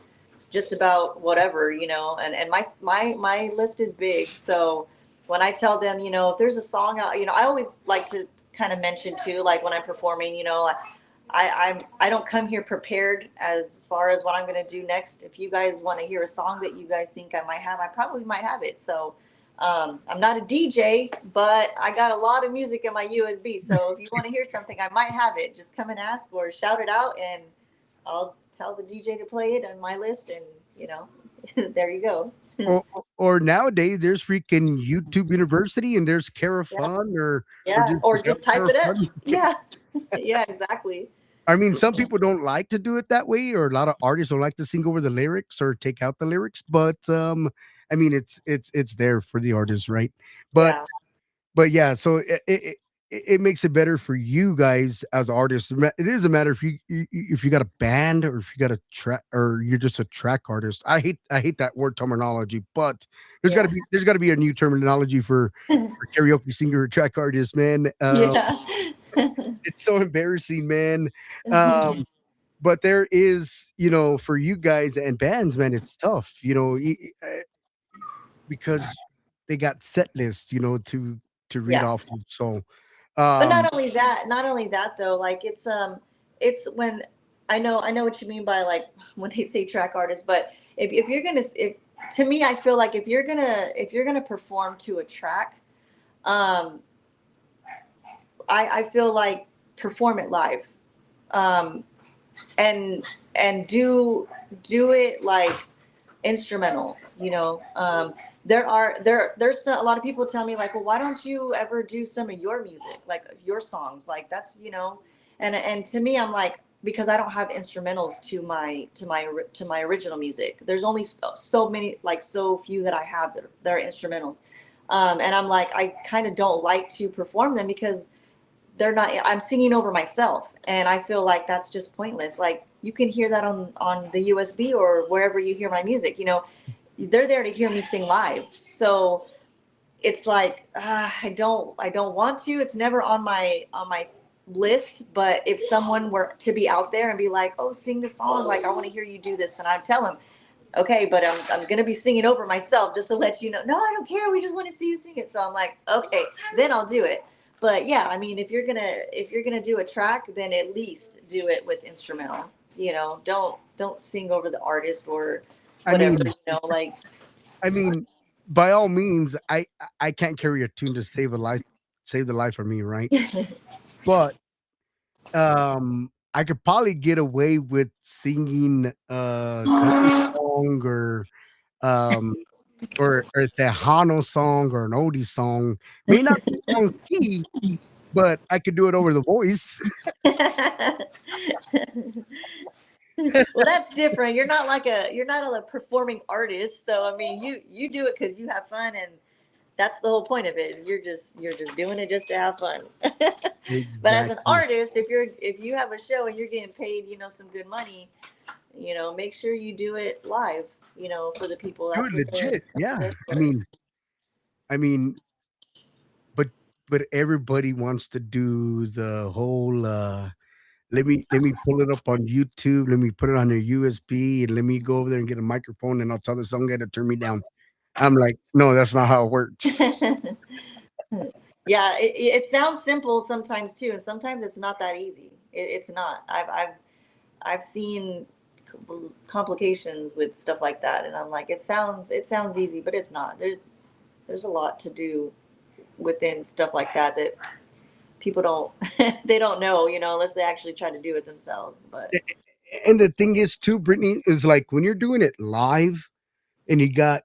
just about whatever. And my list is big. So when I tell them, if there's a song out, I always like to kind of mention too, like when I'm performing, I don't come here prepared as far as what I'm going to do next. If you guys want to hear a song that you guys think I might have, I probably might have it. So I'm not a DJ, but I got a lot of music in my USB. So if you want to hear something, I might have it. Just come and ask or shout it out, and I'll tell the DJ to play it on my list, and there you go. or nowadays there's freaking YouTube University and there's Yeah. Carafun or Yeah. just Or look up just type it up. Carafun. Yeah. Yeah, exactly. I mean, some people don't like to do it that way, or a lot of artists don't like to sing over the lyrics or take out the lyrics. But I mean, it's there for the artist, right? But Yeah. yeah, so it makes it better for you guys as artists. It is a matter if you got a band or if you got a track or you're just a track artist. I hate that word terminology, but Yeah. there's got to be a new terminology for karaoke singer or track artist, man. Yeah. It's so embarrassing, man. Um, but there is, for you guys and bands, man, it's tough, because they got set lists, to read Yeah. off of. So, But um, not only that though, like it's when I know what you mean by like when they say track artist, but if you're gonna if to me I feel like if you're gonna perform to a track, um I feel like perform it live. Um and do it like instrumental, there's a lot of people tell me like, well, why don't you ever do some of your music, like your songs, like that's, and to me I'm like, because I don't have instrumentals to my original music. There's only so many, like so few that I have that are instrumentals, and I'm like, I kind of don't like to perform them because they're not, I'm singing over myself, and I feel like that's just pointless. Like you can hear that on the USB or wherever you hear my music, they're there to hear me sing live. So it's like, I don't want to. It's never on my list. But if someone were to be out there and be like, oh, sing the song, like I want to hear you do this, and I'd tell them, okay, but I'm gonna be singing over myself just to let you know. No, I don't care. We just want to see you sing it. So I'm like, okay, then I'll do it. But yeah, I mean, if you're gonna do a track, then at least do it with instrumental. Don't sing over the artist or I whatever. mean, Like I mean, by all means, I can't carry a tune to save the life of me, right? But I could probably get away with singing a country song um or a Tejano song or an oldie song. May not be on key, but I could do it over the voice. well, that's different. You're not a performing artist. So I mean, you do it because you have fun, and that's the whole point of it. Is you're just doing it just to have fun. But as an Exactly. artist, if you have a show and you're getting paid, some good money, make sure you do it live. For the people. Do That's it what legit. they're Yeah. there I for. mean, I mean, but everybody wants to do the whole let me pull it up on YouTube, let me put it on a USB, and let me go over there and get a microphone and I'll tell the song guy to turn me down. I'm like, no, that's not how it works. Yeah, it sounds simple sometimes too, and sometimes it's not that easy. It's not. I've seen complications with stuff like that, and I'm like, it sounds easy, but it's not. There's a lot to do within stuff like that that people don't they don't know, unless they actually try to do it themselves. But And the thing is too, Brittany, is like when you're doing it live and you got,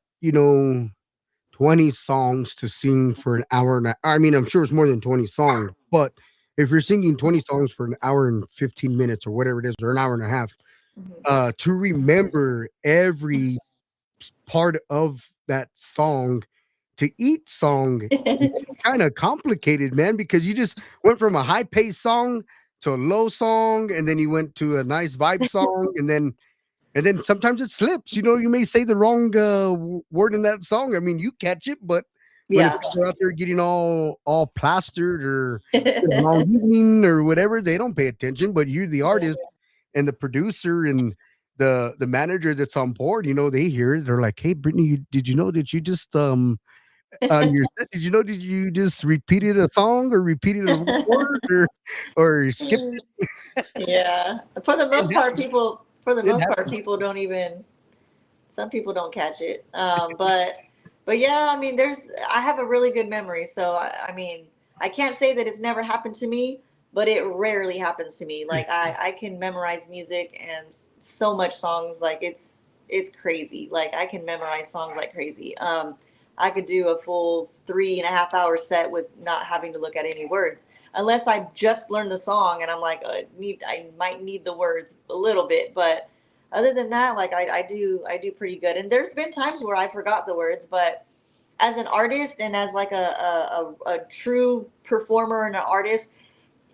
20 songs to sing for an hour and I mean, I'm sure it's more than 20 songs, but if you're singing 20 songs for an hour and 15 minutes or whatever it is, or an hour and a half, mhm. to remember every part of that song to each song kind of complicated, man, because you just went from a high paced song to a low song, and then you went to a nice vibe song, and then sometimes it slips. You may say the wrong word in that song. I mean, you catch it, but when the Yeah. people are out there getting all plastered or it's been a long evening or whatever, they don't pay attention. But you're the artist and the producer and the manager that's on board. They hear it. They're like, "Hey, Brittany, did you know that you just on your set, did you just repeated a song or repeated a word or skipped it?" Yeah. For the It most part, happens. It happens. people don't even. Some people don't catch it. But yeah, I mean, I have a really good memory, so I mean, I can't say that it's never happened to me, but it rarely happens to me. Like I can memorize music and so much songs. Like it's crazy. Like I can memorize songs like crazy. I could do a full 3.5 hour set with not having to look at any words, unless I just learned the song and I'm like, I might need the words a little bit, but other than that, like I do pretty good. And there's been times where I forgot the words, but as an artist and as like a true performer and an artist,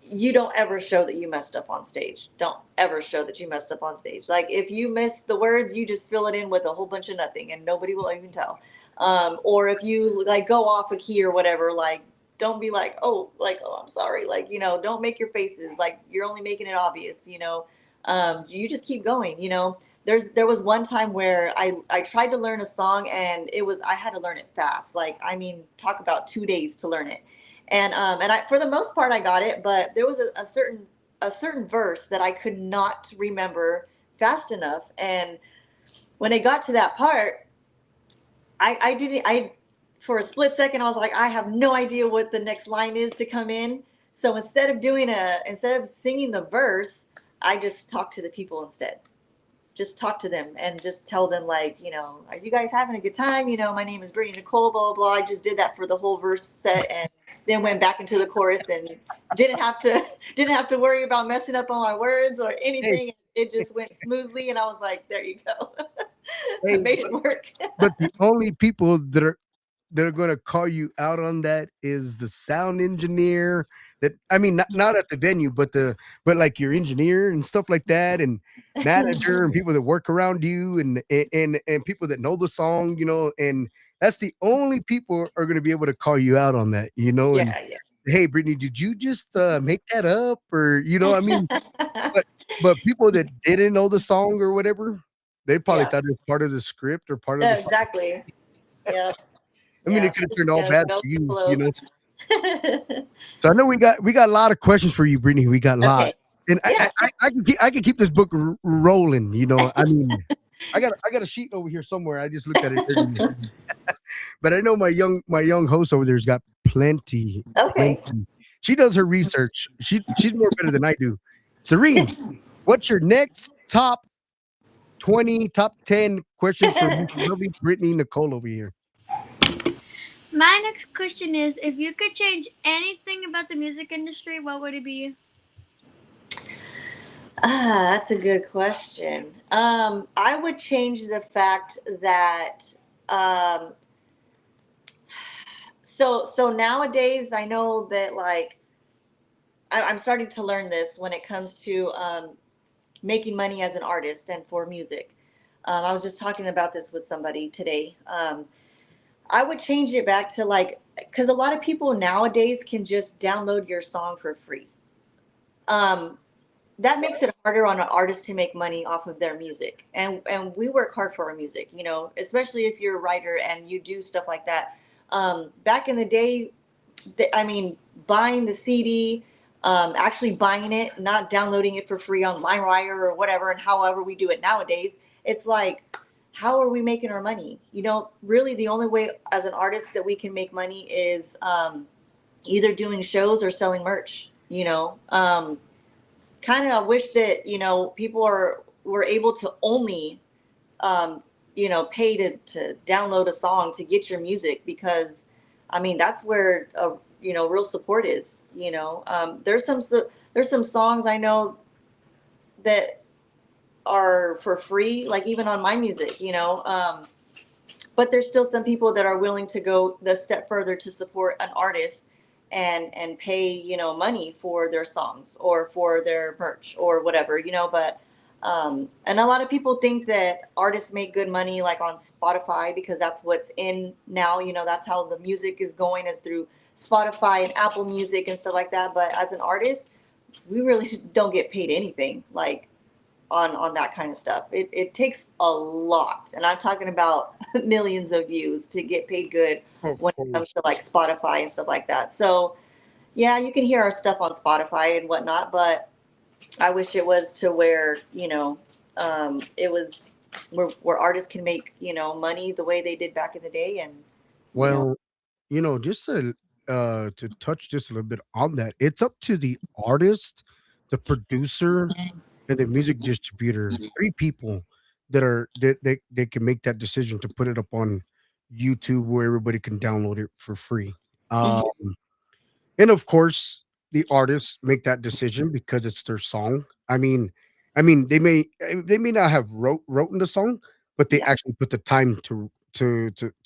you don't ever show that you messed up on stage. Don't ever show that you messed up on stage. Like if you miss the words, you just fill it in with a whole bunch of nothing and nobody will even tell. Or if you like go off a key or whatever, like don't be like, oh, I'm sorry. Like, don't make your faces like you're only making it obvious, you just keep going, there was one time where I tried to learn a song and I had to learn it fast. Like, I mean, talk about 2 days to learn it. And I, for the most part, I got it, but there was a certain verse that I could not remember fast enough. And when it got to that part, I didn't, for a split second, I was like, I have no idea what the next line is to come in. So instead of singing the verse, I just talked to the people instead. Just talk to them and just tell them like, are you guys having a good time? My name is Brittany Nicole, blah, blah, blah. I just did that for the whole verse set and then went back into the chorus and didn't have to didn't have to worry about messing up on my words or Hey, anything. It just went smoothly and I was like, there you go. I hey, made it work. but the only people that are going to call you out on that is the sound engineer. That I mean, not at the venue, but like your engineer and stuff like that, and manager and people that work around you, and people that know the song, and that's the only people are going to be able to call you out on that. And Yeah, hey, Brittany, did you just make that up, or I mean, yeah. but people that didn't know the song or whatever, they probably Yeah. thought it was part of the script or part of No, the song. exactly. Yeah. I mean, Yeah. it could have Just turned all gotta bad go for with the you, flow. So I know we got a lot of questions for you, Brittany. We got a lot, Okay. and I Yeah. I, I can keep this book rolling. I mean, I got a sheet over here somewhere. I just looked at it earlier, but I know my young host over there's got plenty, plenty. Okay. She does her research. She's more better than I do. Serene, what's your next top 20, top 10 questions for Miss lovely Brittany Nicole over here? My next question is, if you could change anything about the music industry, what would it be? That's a good question. I would change the fact that um, so nowadays I know that like I'm starting to learn this when it comes to making money as an artist and for music. I was just talking about this with somebody today. I would change it back to like, because a lot of people nowadays can just download your song for free. Um, that makes it harder on an artist to make money off of their music, and we work hard for our music, especially if you're a writer and you do stuff like that. Back in the day, I mean, buying the CD, actually buying it, not downloading it for free on LimeWire or whatever, and however we do it nowadays, it's like, how are we making our money? Really the only way as an artist that we can make money is either doing shows or selling merch. Kind of wish that people were able to only um, pay to download a song to get your music, because I mean that's where real support is. There's some songs I know that are for free, like even on my music, but there's still some people that are willing to go the step further to support an artist and pay money for their songs or for their merch or whatever, but and a lot of people think that artists make good money like on Spotify because that's what's in now. That's how the music is going, is through Spotify and Apple Music and stuff like that. But as an artist, we really don't get paid anything like on that kind of stuff. It takes a lot, and I'm talking about millions of views to get paid good Of when it comes course. to like Spotify and stuff like that. So yeah, you can hear our stuff on Spotify and whatnot, but I wish it was to where it was where artists can make money the way they did back in the day, and you know Well, just to touch just a little bit on that, it's up to the artist, the producer, and the music distributor. Three people they can make that decision to put it up on YouTube where everybody can download it for free. Um, Mhm. and of course, the artists make that decision because it's their song. I mean, they may not have written the song, but they Yeah. actually put the time to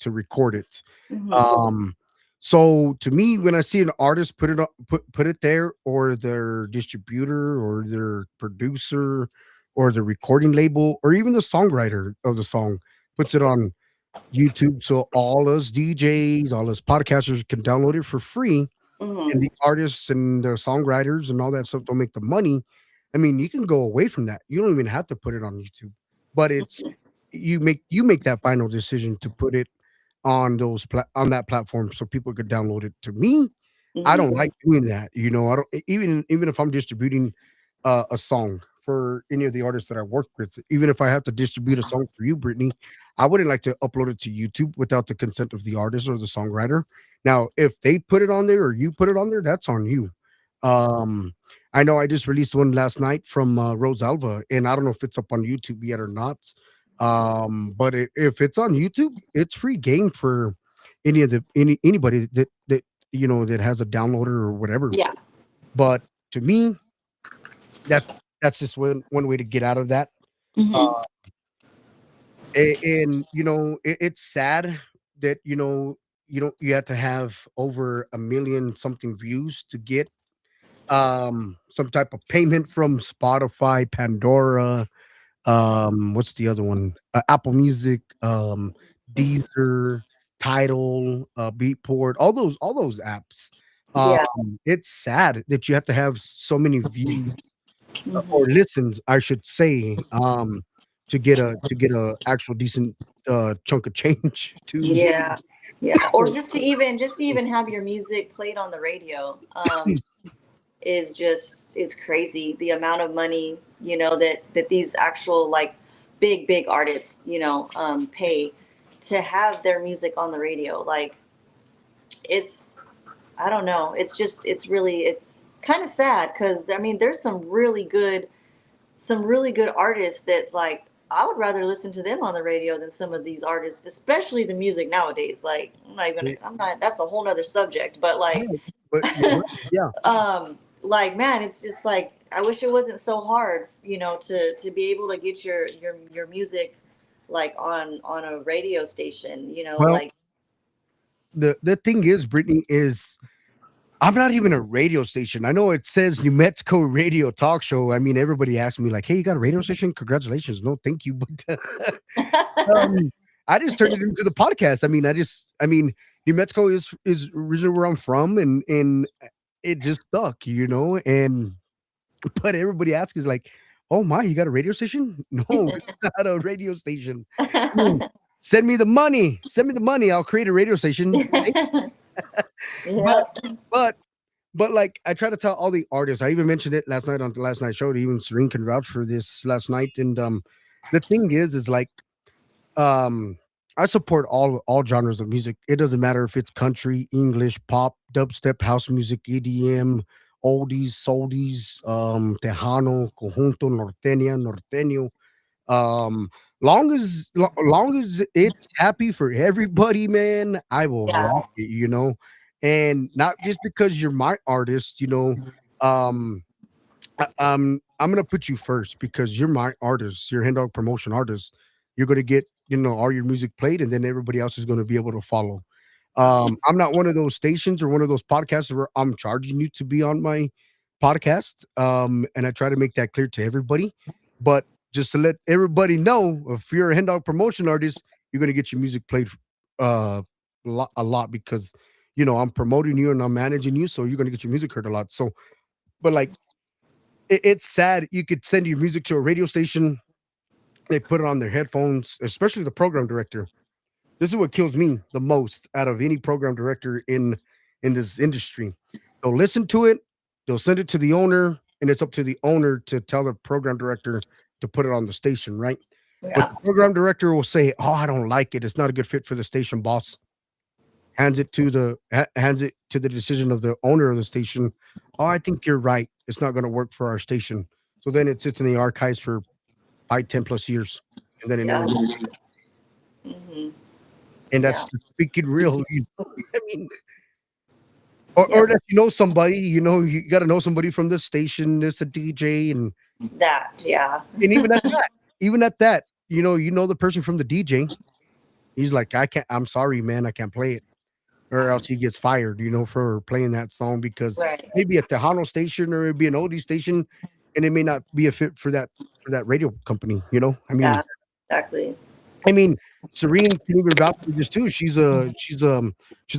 record it. Mhm. Um, so to me, when I see an artist put it up, put it there, or their distributor, or their producer, or the recording label, or even the songwriter of the song puts it on YouTube, so all us DJs, all us podcasters can download it for free, and Mhm. the artists and the songwriters and all that stuff don't make the money. I mean, you can go away from that. You don't even have to put it on YouTube, but it's you make that final decision to put it on on that platform so people could download it. To me, I don't Mhm. like doing that. I don't even if I'm distributing a song for any of the artists that I work with, even if I have to distribute a song for you, Brittany, I wouldn't like to upload it to YouTube without the consent of the artist or the songwriter. Now, if they put it on there or you put it on there, that's on you. Um, I know I just released one last night from Rose Alva, and I don't know if it's up on YouTube yet or not. But if it's on YouTube, it's free game for anybody that has a downloader or whatever. Yeah. But to me, that's that's just one way to get out of that. Uh, Mhm. and it's sad that you have to have over a million something views to get some type of payment from Spotify, Pandora, what's the other one? Apple Music, Deezer, Tidal, Beatport, all those apps. Yeah. It's sad that you have to have so many views or Mhm. listens, I should say, to get a actual decent chunk of change to Yeah. Yeah. Or just to even have your music played on the radio. Is just it's crazy the amount of money that these actual like big artists pay to have their music on the radio. Like it's I don't know, it's kind of sad because I mean there's some really good artists that like I would rather listen to them on the radio than some of these artists, especially the music nowadays. Like I'm not that's a whole nother subject, but like yeah, but yeah. like man, it's just like I wish it wasn't so hard, to be able to get your music like on a radio station, Well, like the thing is, Brittany, is I'm not even a radio station. I know it says New Mexico Radio Talk Show. I mean, everybody asks me like, "Hey, you got a radio station? Congratulations!" No, thank you, but um, I just turned it into the podcast. I mean, New Mexico is originally where I'm from, and it just stuck, and but everybody asks is like, "Oh my, you got a radio station?" No, it's not a radio station. Mm, send me the money. Send me the money. I'll create a radio station. But Yep. but like I try to tell all the artists. I even mentioned it last night on the last night show. Even Serene can vouch for this last night. And the thing is like um I support all genres of music. It doesn't matter if it's country, English, pop, dubstep, house music, EDM, oldies, soldies, tejano, conjunto, norteño. Um, long as it's happy for everybody, man, I will Yeah. rock it. And not just because you're my artist. Um, I'm gonna put you first because you're my artist, you're Hen Dog Promotion artist. You're gonna get all your music played, and then everybody else is gonna be able to follow. I'm not one of those stations or one of those podcasts where I'm charging you to be on my podcast. And I try to make that clear to everybody. But just to let everybody know, if you're a Hen Dog Promotion artist, you're gonna get your music played uh a lot because I'm promoting you and I'm managing you, so you're gonna get your music heard a lot. So, but like it's sad. You could send your music to a radio station, they put it on their headphones, especially the program director. This is what kills me the most out of any program director in this industry. They'll listen to it, they'll send it to the owner, and it's up to the owner to tell the program director to put it on the station, right? But Yeah. the program director will say, "Oh, I don't like it. It's not a good fit for the station boss." Hands it to the decision of the owner of the station. "Oh, I think you're right. It's not going to work for our station." So then it sits in the archives for 5, 10 plus years. and then it never Yeah. gets, Hmm. and that's Yeah. just speaking real. I mean, or Yep. that somebody, you got to know somebody from the station, this a DJ, That. Yeah. and even at that, the person from the DJ. He's like, I can't. I'm sorry, man, I can't play it, or else he gets fired. For playing that song because Right. maybe at the Hano station or it'd be an oldie station, and it may not be a fit for that radio company. I mean, Yeah. Exactly. I mean, Serene can even vouch for this too. She's a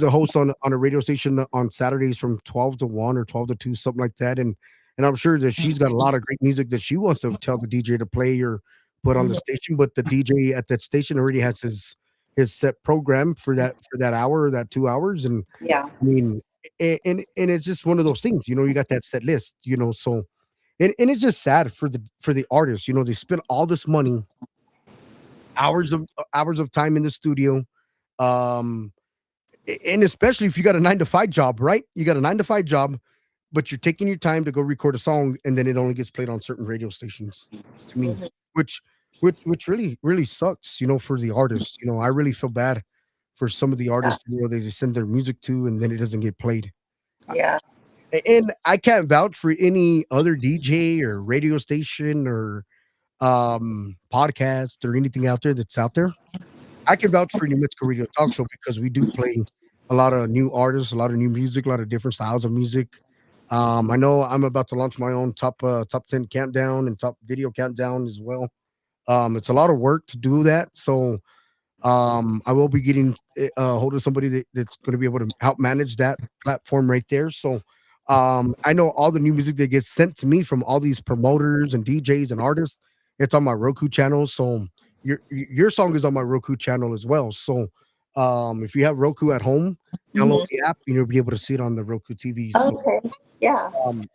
host on a radio station on Saturdays from 12 to 1 or 12 to 2, something like that. And I'm sure that she's got a lot of great music that she wants to tell the DJ to play or put on the Mhm. station. But the DJ at that station already has his set program for that hour or that 2 hours. And Yeah. I mean, and it's just one of those things. You got that set list. So and it's just sad for the artists. They spend all this money, hours of time in the studio, um and especially if you got a 9 to 5 job, right? You got a 9 to 5 job, but you're taking your time to go record a song, and then it only gets played on certain radio stations. To me, Hmm. which which really really sucks, for the artists. I really feel bad for some of the Yeah. artists. They just send their music to, and then it doesn't get played. Yeah. And I can't vouch for any other DJ or radio station or podcast or anything out there that's out there. I can vouch for New Mexico Radio Talk Show because we do play a lot of new artists, a lot of new music, a lot of different styles of music. I know I'm about to launch my own top 10 countdown and top video countdown as well. It's a lot of work to do that, so I will be getting a hold of somebody that's going to be able to help manage that platform right there. So I know all the new music that gets sent to me from all these promoters and DJs and artists. It's on my Roku channel. So your song is on my Roku channel as well. So if you have Roku at home, download Hmm. the app and you'll be able to see it on the Roku TV. So Okay. Yeah.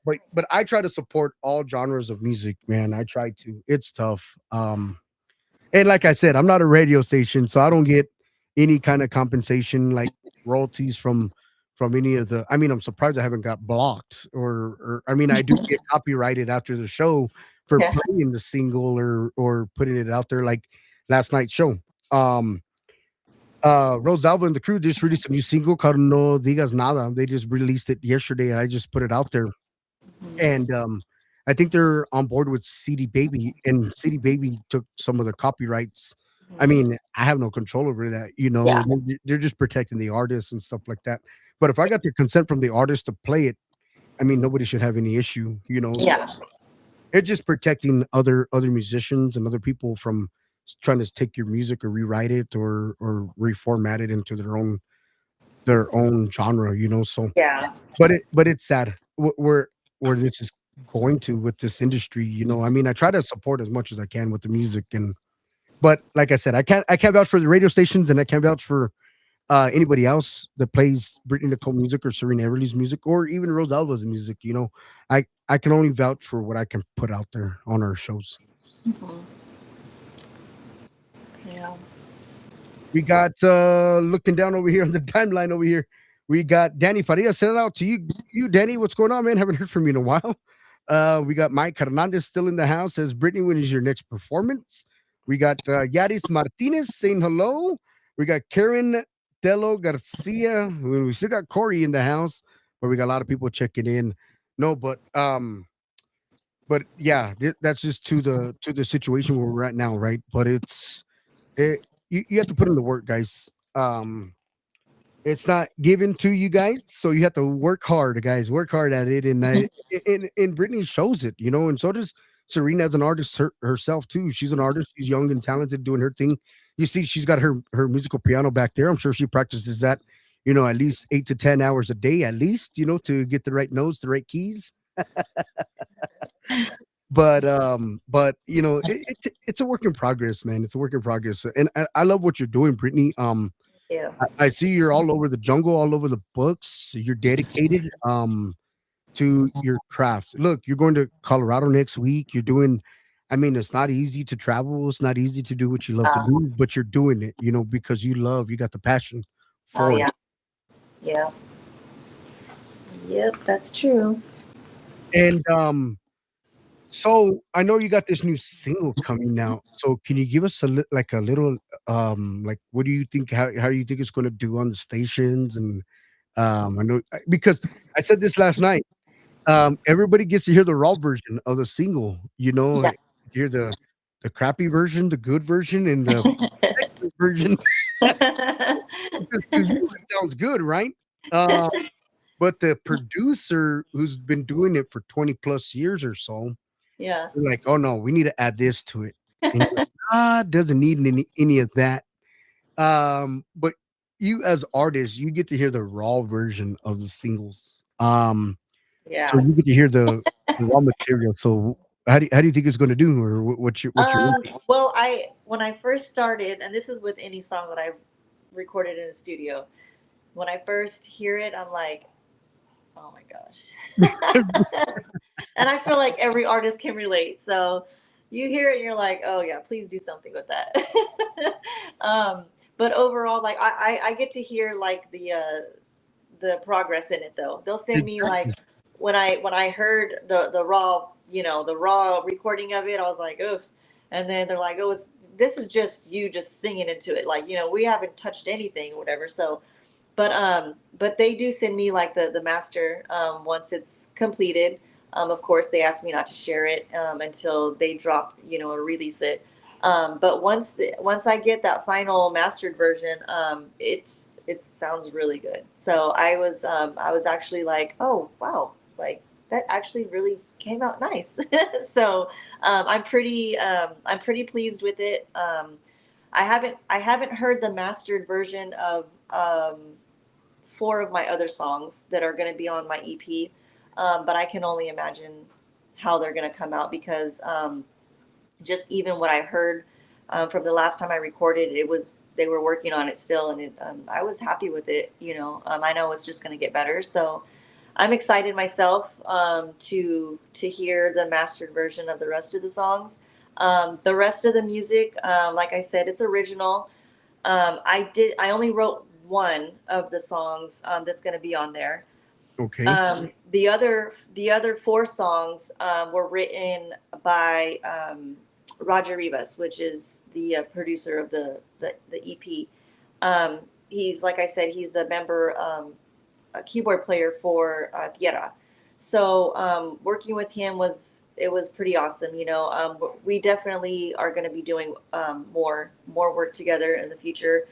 but I try to support all genres of music, man. I try to. It's tough. And like I said, I'm not a radio station, so I don't get any kind of compensation like royalties from any of the. I mean, I'm surprised I haven't got blocked, or I mean, I do get copyrighted after the show for Yeah. playing the single or putting it out there like last night's show. Um Rosalva and the crew just released a new single called No Digas Nada. They just released it yesterday and I just put it out there. Mhm. And I think they're on board with CD Baby, and CD Baby took some of the copyrights. I Mhm. mean, I have no control over that. Yeah. They're just protecting the artists and stuff like that. But if I got the consent from the artist to play it, I mean, nobody should have any issue. So Yeah. it's just protecting other musicians and other people from trying to take your music or rewrite it or reformat it into their own genre. So Yeah. but it's sad where this is going to with this industry. I mean, I try to support as much as I can with the music, but like I said, I can't vouch for the radio stations, and I can't vouch for anybody else that plays Brittany Nicole music or Serena Everly's music or even Rose Alva's music. I can only vouch for what I can put out there on our shows. Mhm. Yeah. We got looking down over here on the timeline over here. We got Danny Faria. Send it out to you, Danny. What's going on, man? Haven't heard from you in a while. We got Mike Hernandez still in the house. Says Brittany, when is your next performance? We got Yaris Martinez saying hello. We got Karen Delo Garcia. We still got Corey in the house, but we got a lot of people checking in. No, but yeah, that's just to the situation where we're at now, right? But you have to put in the work, guys. It's not given to you guys, so you have to work hard, guys. Work hard at it, and Brittany shows it, and so does Serena as an artist herself too. She's an artist. She's young and talented, doing her thing. You see, she's got her musical piano back there. I'm sure she practices that, at least 8 to 10 hours a day, at least, to get the right notes, the right keys. But it's a work in progress, man. It's a work in progress, and I love what you're doing, Brittany. Yeah. I see you're all over the jungle, all over the books. You're dedicated to your craft. Look, you're going to Colorado next week. You're doing, I mean, it's not easy to travel. It's not easy to do what you love to Uh, do, but you're doing it, because you got the passion oh for it. yeah. Yeah. Yep. That's true. And So I know you got this new single coming out. So can you give us like a little like what do you think how you think it's going to do on the stations and I know because I said this last night. Everybody gets to hear the raw version of the single, Yeah. hear the crappy version, the good version, and the excellent version because to you it sounds good, right? Uh, but the producer who's been doing it for 20 plus years or so, Yeah. they're like, "Oh no, we need to add this to it." And you're like, "Ah, doesn't need any of that." But you as artists, you get to hear the raw version of the singles. So Yeah. you get to hear the raw material. So how do you think it's gonna do, or what's your Well, when I first started, and this is with any song that I've recorded in the studio, when I first hear it, I'm like, oh my gosh. And I feel like every artist can relate. So you hear it and you're like, oh yeah, please do something with that. But overall, like I get to hear like the progress in it though. They'll send me like exactly. when I heard the raw, the raw recording of it, I was like, ugh. And then they're like, oh, this is just you just singing into it, like we haven't touched anything or whatever. So but they do send me like the master once it's completed. Of course, they ask me not to share it until they drop, or release it. But once I get that final mastered version, it sounds really good. So I was actually like, oh wow, like that actually really came out nice. So I'm pretty pleased with it. I haven't heard the mastered version of four of my other songs that are going to be on my EP, but I can only imagine how they're going to come out because just even what I heard from the last time I recorded, it was they were working on it still, and I was happy with it. I know it's just going to get better, so I'm excited myself to hear the mastered version of the rest of the songs. The rest of the music, like I said, it's original. I only wrote one of the songs that's going to be on there. Okay. The other four songs were written by Roger Rivas, which is the producer of the EP. He's like I said, he's a member, a keyboard player for Tierra. So working with him was pretty awesome. We definitely are going to be doing more work together in the future.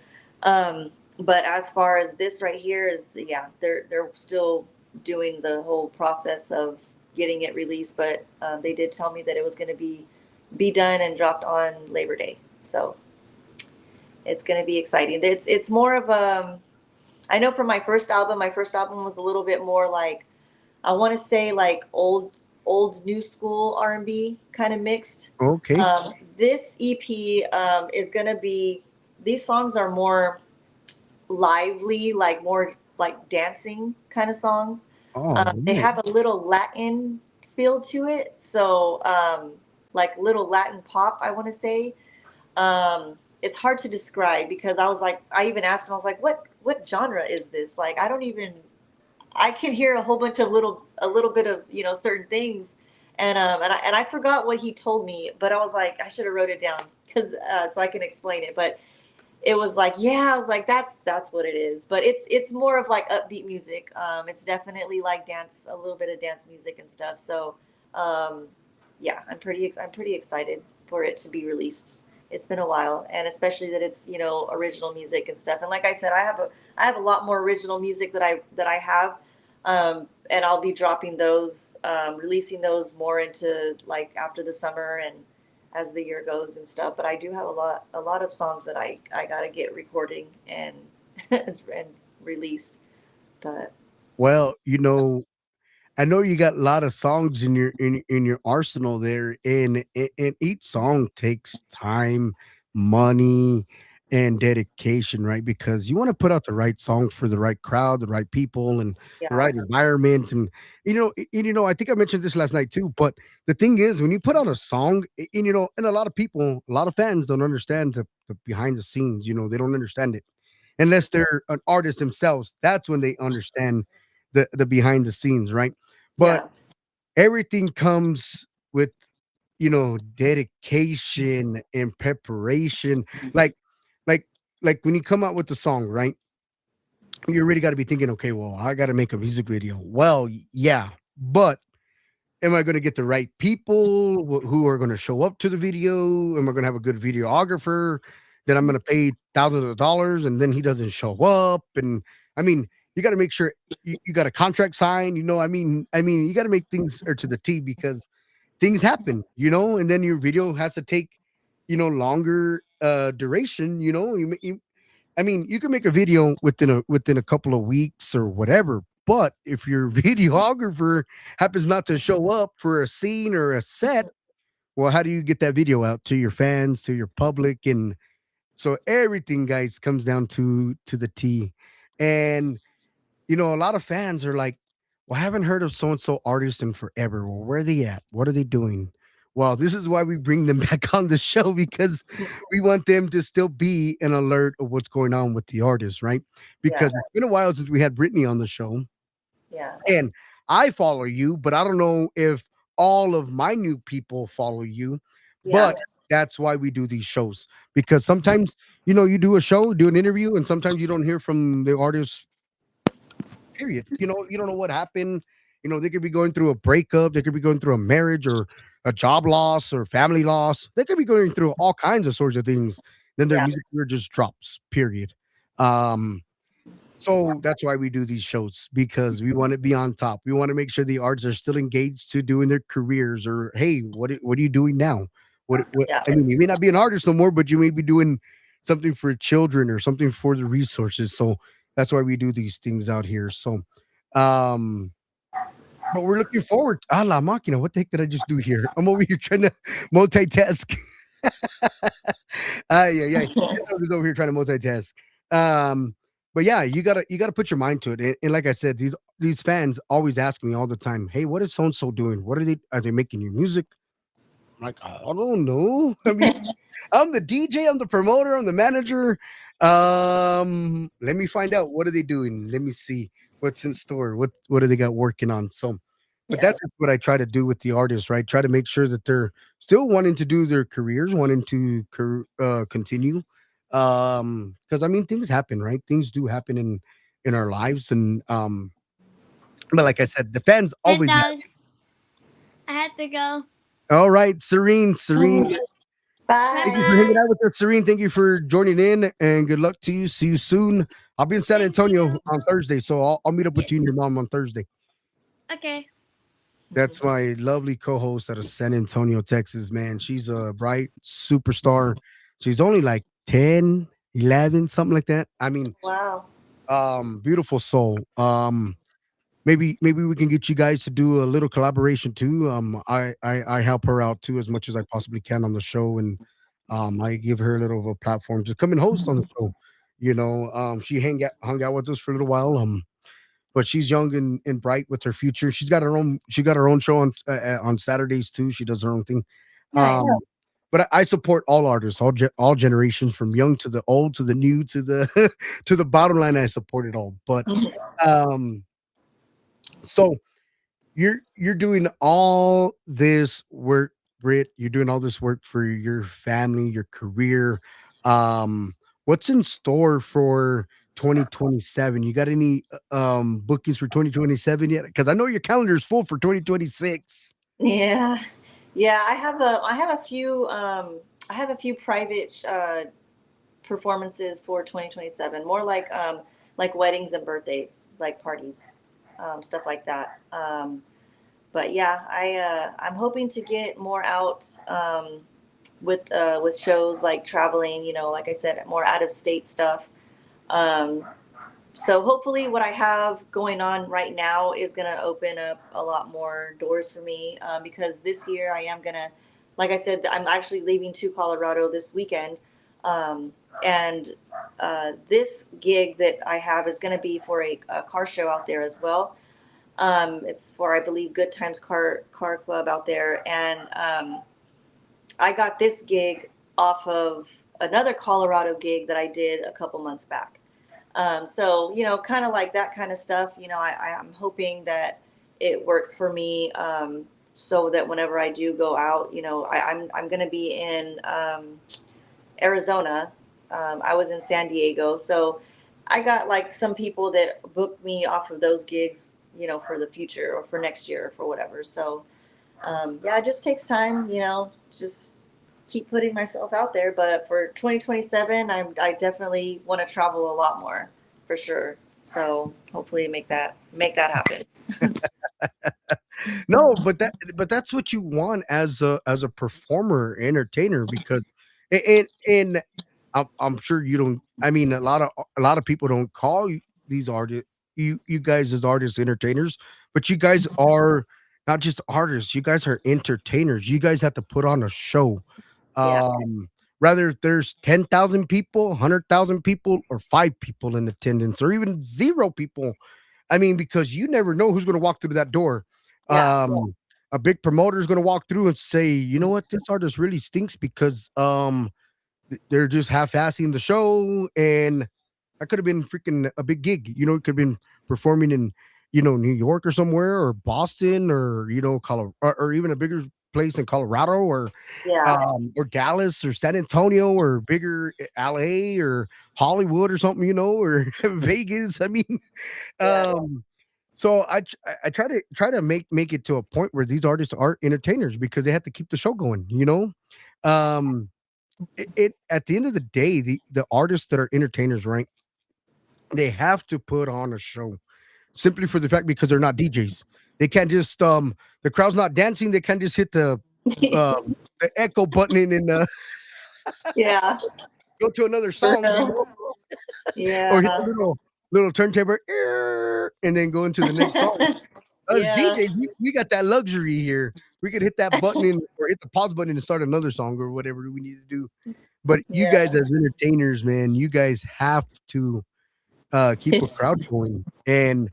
But as far as this right here is, yeah, they're still doing the whole process of getting it released. But they did tell me that it was going to be done and dropped on Labor Day. So it's going to be exciting. It's more of a I know from my first album was a little bit more like I want to say like old new school R&B kind of mixed. Okay. This EP is gonna be these songs are more lively, like more like dancing kind of songs. All They right. have a little Latin feel to it, so like little Latin pop, I want to say. It's hard to describe because I even asked him, I was like, what genre is this? Like, I can hear a whole bunch of a little bit of certain things, and I forgot what he told me, but I was like, I should have wrote it down because so I can explain it. But it was like, yeah, I was like, that's what it is. But it's more of like upbeat music. It's definitely like dance, a little bit of dance music and stuff. So, um, yeah, I'm pretty excited for it to be released. It's been a while, and especially that it's original music and stuff. And like I said, I have a lot more original music that I have, and I'll be dropping those, releasing those more into like after the summer and as the year goes and stuff. But I do have a lot of songs that I gotta get recording and and released. But Well, I know you got a lot of songs in your arsenal there, and each song takes time, money, and dedication, right? Because you want to put out the right songs for the right crowd, the right people, and the yeah, right environment. And I think I mentioned this last night too. But the thing is, when you put out a song, and a lot of people, a lot of fans don't understand the behind the scenes. They don't understand it unless they're an artist themselves. That's when they understand the behind the scenes, right? But yeah, everything comes with dedication and preparation. Like, like, like when you come out with the song, right? You already got to be thinking, okay, well, I got to make a music video. Well, yeah, but am I going to get the right people who are going to show up to the video? Am I going to have a good videographer that I'm going to pay thousands of dollars and then he doesn't show up? And I mean, you got to make sure you got a contract signed. I mean, you got to make things or to the T because things happen, and then your video has to take, longer duration. I mean, you can make a video within a couple of weeks or whatever, but if your videographer happens not to show up for a scene or a set, well, how do you get that video out to your fans, to your public? And so everything, guys, comes down to the T. And a lot of fans are like, well, I haven't heard of so and so artist in forever. Well, where are they at? What are they doing? Well, this is why we bring them back on the show because we want them to still be an alert of what's going on with the artist, right? Yeah. Because it's been a while since we had Brittany on the show, Yeah. and I follow you, but I don't know if all of my new people follow you. Yeah. But that's why we do these shows because sometimes you do a show, do an interview, and sometimes you don't hear from the artist. Period. You don't know what happened. They could be going through a breakup. They could be going through a marriage or a job loss or family loss. They could be going through all kinds of sorts of things. Then their Yeah. music career just drops. Period. Um, so that's why we do these shows because we want to be on top. We want to make sure the artists are still engaged to doing their careers. Or hey, what are you doing now? What Yeah. I mean, you may not be an artist no more, but you may be doing something for children or something for the resources. So that's why we do these things out here. So, um, but we're looking forward. Ah, la máquina. What the heck did I just do here? I'm over here trying to multitask. Yeah, yeah. I was over here trying to multitask. Um, but yeah, you gotta put your mind to it. And like I said, these fans always ask me all the time, "Hey, what is so and so doing? What are they making new music?" I'm like, I don't know. I mean, I'm the DJ, I'm the promoter, I'm the manager. Let me find out what are they doing. Let me see what's in store. What do they got working on? So, but Yeah. that's what I try to do with the artists, right? Try to make sure that they're still wanting to do their careers, wanting to continue. Because I mean, things happen, right? Things do happen in our lives, and but like I said, the fans Good always. dog. I had to go. All right, Serene. Bye Thank you for hanging bye. out with us, Serene. Thank you for joining in, and good luck to you. See you soon. I'll be in San Thank Antonio you. on Thursday, so I'll meet up with you and your mom on Thursday. Okay. That's my lovely co-host out of San Antonio, Texas, man. She's a bright superstar. She's only like 10, 11, something like that. I mean, Wow. beautiful soul. Maybe we can get you guys to do a little collaboration too. I help her out too as much as I possibly can on the show, and I give her a little of a platform to come and host on the show. She hung out with us for a little while. But she's young and bright with her future. She got her own show on Saturdays too. She does her own thing. Nice. But I support all artists, all generations, from young to the old to the new to the to the bottom line. I support it all. But um, so you're doing all this work, Britt. You're doing all this work for your family, your career. What's in store for 2027? You got any bookings for 2027 yet? Because I know your calendar is full for 2026. Yeah. Yeah. I have a few private performances for 2027. More like weddings and birthdays, like parties, stuff like that. But yeah, I'm hoping to get more out with shows like traveling. Like I said, more out of state stuff. Um, so hopefully what I have going on right now is going to open up a lot more doors for me, because this year I am going to, like I said, I'm actually leaving to Colorado this weekend. And this gig that I have is going to be for a car show out there as well. It's for, I believe, Good Times Car Club out there. And I got this gig off of another Colorado gig that I did a couple months back. So, kind of like that kind of stuff, I'm hoping that it works for me, so that whenever I do go out, I'm gonna be in Arizona. I was in San Diego, so I got like some people that booked me off of those gigs, for the future or for next year or for whatever. So yeah, it just takes time, just keep putting myself out there. But for 2027, I definitely want to travel a lot more for sure. So hopefully make that happen. No, but that's what you want as a performer, entertainer, because and I'm sure you don't. I mean, a lot of people don't call these artists, you guys, as artists, entertainers, but you guys are not just artists. You guys are entertainers. You guys have to put on a show. Yeah. Um, Rather there's 10,000 people, 100,000 people, or 5 people in attendance, or even 0 people. I mean, because you never know who's going to walk through that door. Yeah. A big promoter is going to walk through and say, you know what, this artist really stinks because they're just half-assing the show, and that could have been freaking a big gig. It could have been performing in, New York or somewhere, or Boston, or Colorado, or even a bigger place in Colorado, Yeah. or Dallas, or San Antonio, or bigger LA, or Hollywood, or something, or Vegas. I mean, Yeah. um, so I try to make it to a point where these artists are entertainers, because they have to keep the show going. Um, it at the end of the day, the artists that are entertainers, right? They have to put on a show, simply for the fact because they're not DJs. They can't just the crowd's not dancing. They can't just hit the echo button and Yeah. go to another For song, real. or hit the Yeah. little turntable, and then go into the next song. Us Yeah. DJs, we got that luxury here. We could hit that button or hit the pause button and start another song or whatever we need to do. But you Yeah. guys, as entertainers, man, you guys have to keep a crowd going. And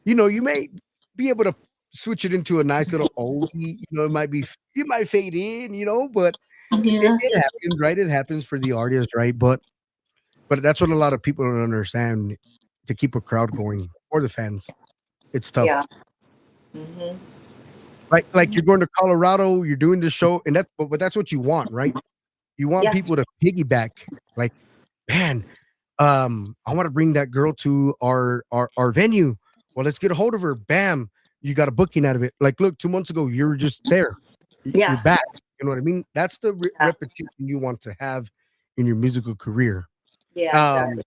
you may be able to switch it into a nice little oldie. It might fade in, but it, Yeah. it happens, right? It happens for the artist, right? But that's what a lot of people don't understand, to keep a crowd going, or the fans. It's tough. Yeah. Hmm. Like you're going to Colorado, you're doing the show, and but that's what you want, right? You want Yeah. people to piggyback. Like, man, I want to bring that girl to our venue. Well, let's get a hold of her. Bam, you got a booking out of it. Like, look, 2 months ago, you were just there. You're Yeah. back. You know what I mean? That's the Yeah. repetition you want to have in your musical career. Yeah. Um, Exactly.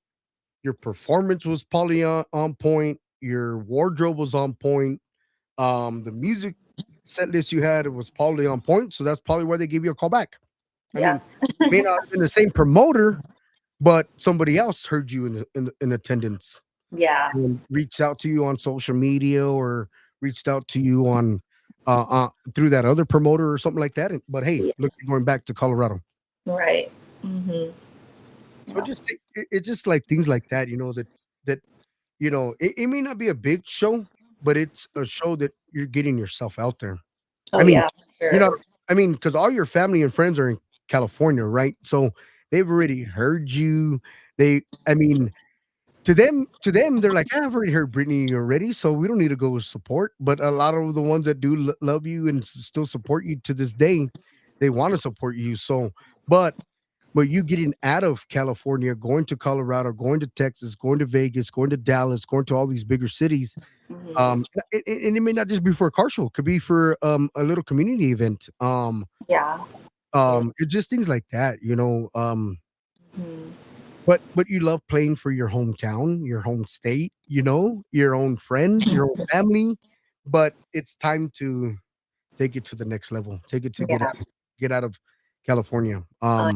your performance was probably on point. Your wardrobe was on point. The music set list you had was probably on point. So that's probably why they gave you a call back. I Yeah. mean, may not have been the same promoter, but somebody else heard you in attendance Yeah. and reached out to you on social media, or reached out to you on through that other promoter or something like that. But hey, Yeah. look, you're going back to Colorado. Right. Hmm. So Yeah. it's just like things like that, that it may not be a big show, but it's a show that you're getting yourself out there. I Oh mean, yeah. you Sure. know, because all your family and friends are in California, right? So they've already heard you. I mean, to them, they're like, "Ah, I've already heard Brittany already, so we don't need to go with support." But a lot of the ones that do love you and still support you to this day, they want to support you. So, but you getting out of California, going to Colorado, going to Texas, going to Vegas, going to Dallas, going to all these bigger cities, Hmm. and it may not just be for a car show, it could be for a little community event. Yeah. Yeah. It's just things like that, Mhm. but you love playing for your hometown, your home state, your own friends, your own family. But it's time to take it to the next level. Take it to Yeah. get out of California. Uh,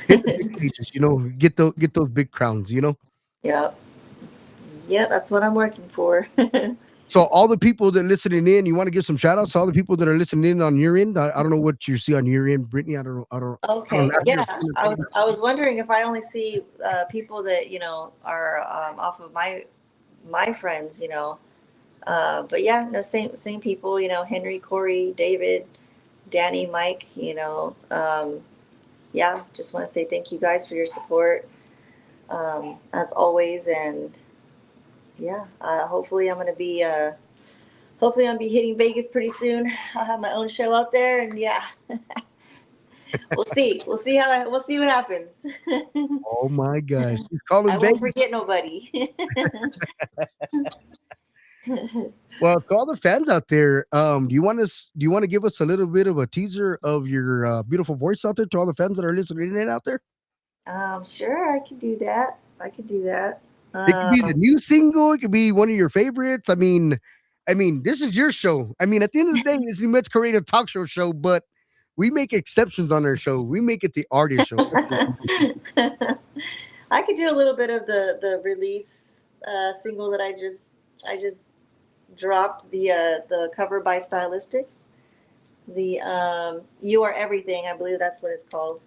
Hit the big stages, get those big crowns. yeah. Yeah. That's what I'm working for. So all the people that listening in, you want to give some shout outs to all the people that are listening in on your end. I don't know what you see on your end, Brittany. I don't Okay. have your Yeah. phone in I front was of me. I was wondering if I only see people that are off of my friends. But yeah, no, same people. Henry, Corey, David, Danny, Mike. Yeah. Just want to say thank you guys for your support, as always, and yeah. Hopefully, I'm going to be hopefully I'll be hitting Vegas pretty soon. I'll have my own show out there, and yeah, we'll see. We'll see what happens. Oh my gosh, she's calling I won't Vegas. forget nobody. Well, to all the fans out there, do you want to give us a little bit of a teaser of your beautiful voice out there to all the fans that are listening in out there? Sure, I could do that. I could do that. It could be the new single. It could be one of your favorites. I mean, this is your show. I mean, at the end of the day, it's the Mets Creative Talk Show, but we make exceptions on our show. We make it the artist show. That's what we do. I could do a little bit of the release single that I just dropped, the cover by Stylistics. The You Are Everything, I believe that's what it's called.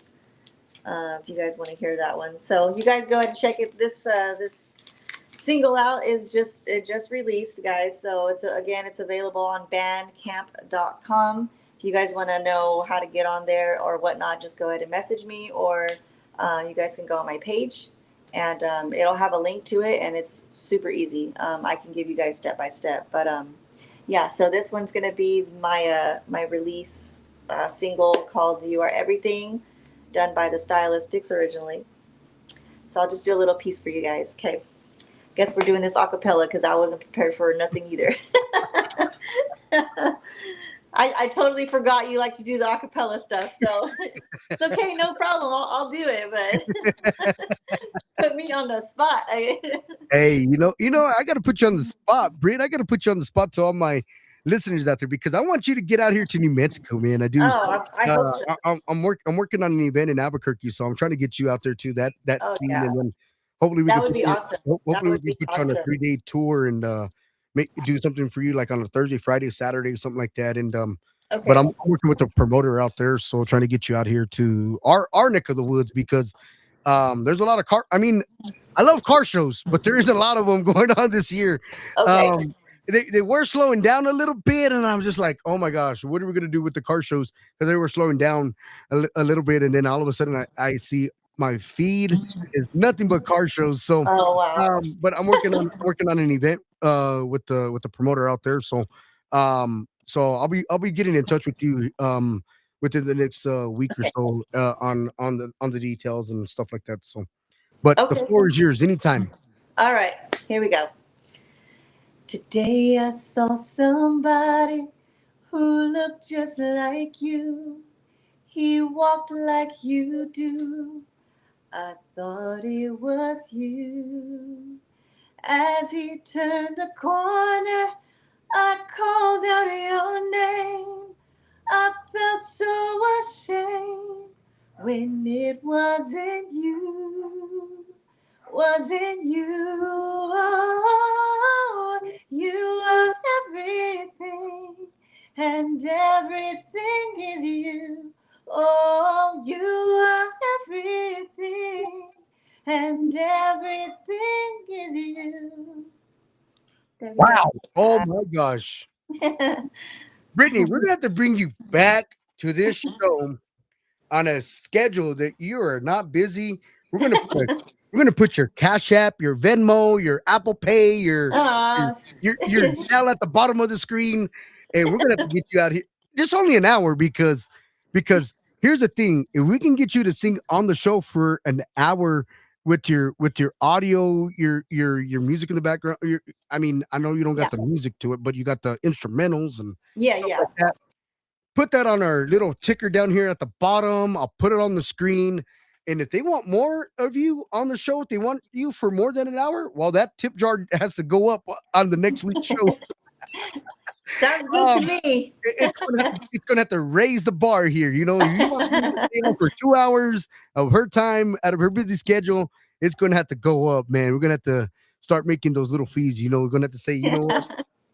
If you guys want to hear that one, so you guys go ahead and check it. This single out is just released, guys. So it's available on Bandcamp.com. If you guys want to know how to get on there or whatnot, just go ahead and message me, or you guys can go on my page, and it'll have a link to it, and it's super easy. I can give you guys step by step, but yeah. So this one's gonna be my release single called "You Are Everything," done by the Stylistics originally. So I'll just do a little piece for you guys. Okay. Guess we're doing this a cappella because I wasn't prepared for nothing either. I totally forgot you like to do the a cappella stuff. So it's okay, no problem. I'll do it, but put me on the spot. Hey, I got to put you on the spot, Britt. I got to put you on the spot to all my listeners out there because I want you to get out here to New Mexico, man. I do. Oh, I hope so. I'm working on an event in Albuquerque, so I'm trying to get you out there to that Oh, scene, yeah. and then hopefully we That can would put be you, awesome. That hopefully we would can be put you on a awesome. 3-day tour and do something for you like on a Thursday, Friday, Saturday, something like that. And but Okay. I'm working with a promoter out there, so trying to get you out here to our neck of the woods because there's a lot of car. I mean, I love car shows, but there is a lot of them going on this year. Okay. Um, they were slowing down a little bit, and I'm just like, oh my gosh, what are we gonna do with the car shows? Because they were slowing down a little bit, and then all of a sudden I see my feed is nothing but car shows. So, Oh, wow. but I'm working on an event with the promoter out there. So I'll be getting in touch with you within the next week or Okay. so on the details and stuff like that. So, but the Okay. floor is yours anytime. All right. Here we go. Today I saw somebody who looked just like you. He walked like you do. I thought it was you. As he turned the corner, I called out your name. I felt so ashamed when it wasn't you. Wasn't you? Oh, you are everything, and everything is you. Oh, you are everything, and everything is you. There we Wow. Oh my gosh. go. Brittany, we're gonna have to bring you back to this show on a schedule that you are not busy. We're gonna put your Cash App, your Venmo, your Apple Pay, your Aw. your Zelle at the bottom of the screen, and we're gonna have to get you out here. Just only an hour because here's the thing: if we can get you to sing on the show for an hour with your audio, your music in the background. I mean, I know you don't Yeah. got the music to it, but you got the instrumentals and Yeah, stuff yeah. like that. Put that on our little ticker down here at the bottom. I'll put it on the screen. And if they want more of you on the show, if they want you for more than an hour, well, that tip jar has to go up on the next week's show. Sounds good to Um, me. it's gonna have to raise the bar here. If you want me to stay on for 2 hours of her time out of her busy schedule, it's gonna have to go up, man. We're gonna have to start making those little fees. We're gonna have to say, what?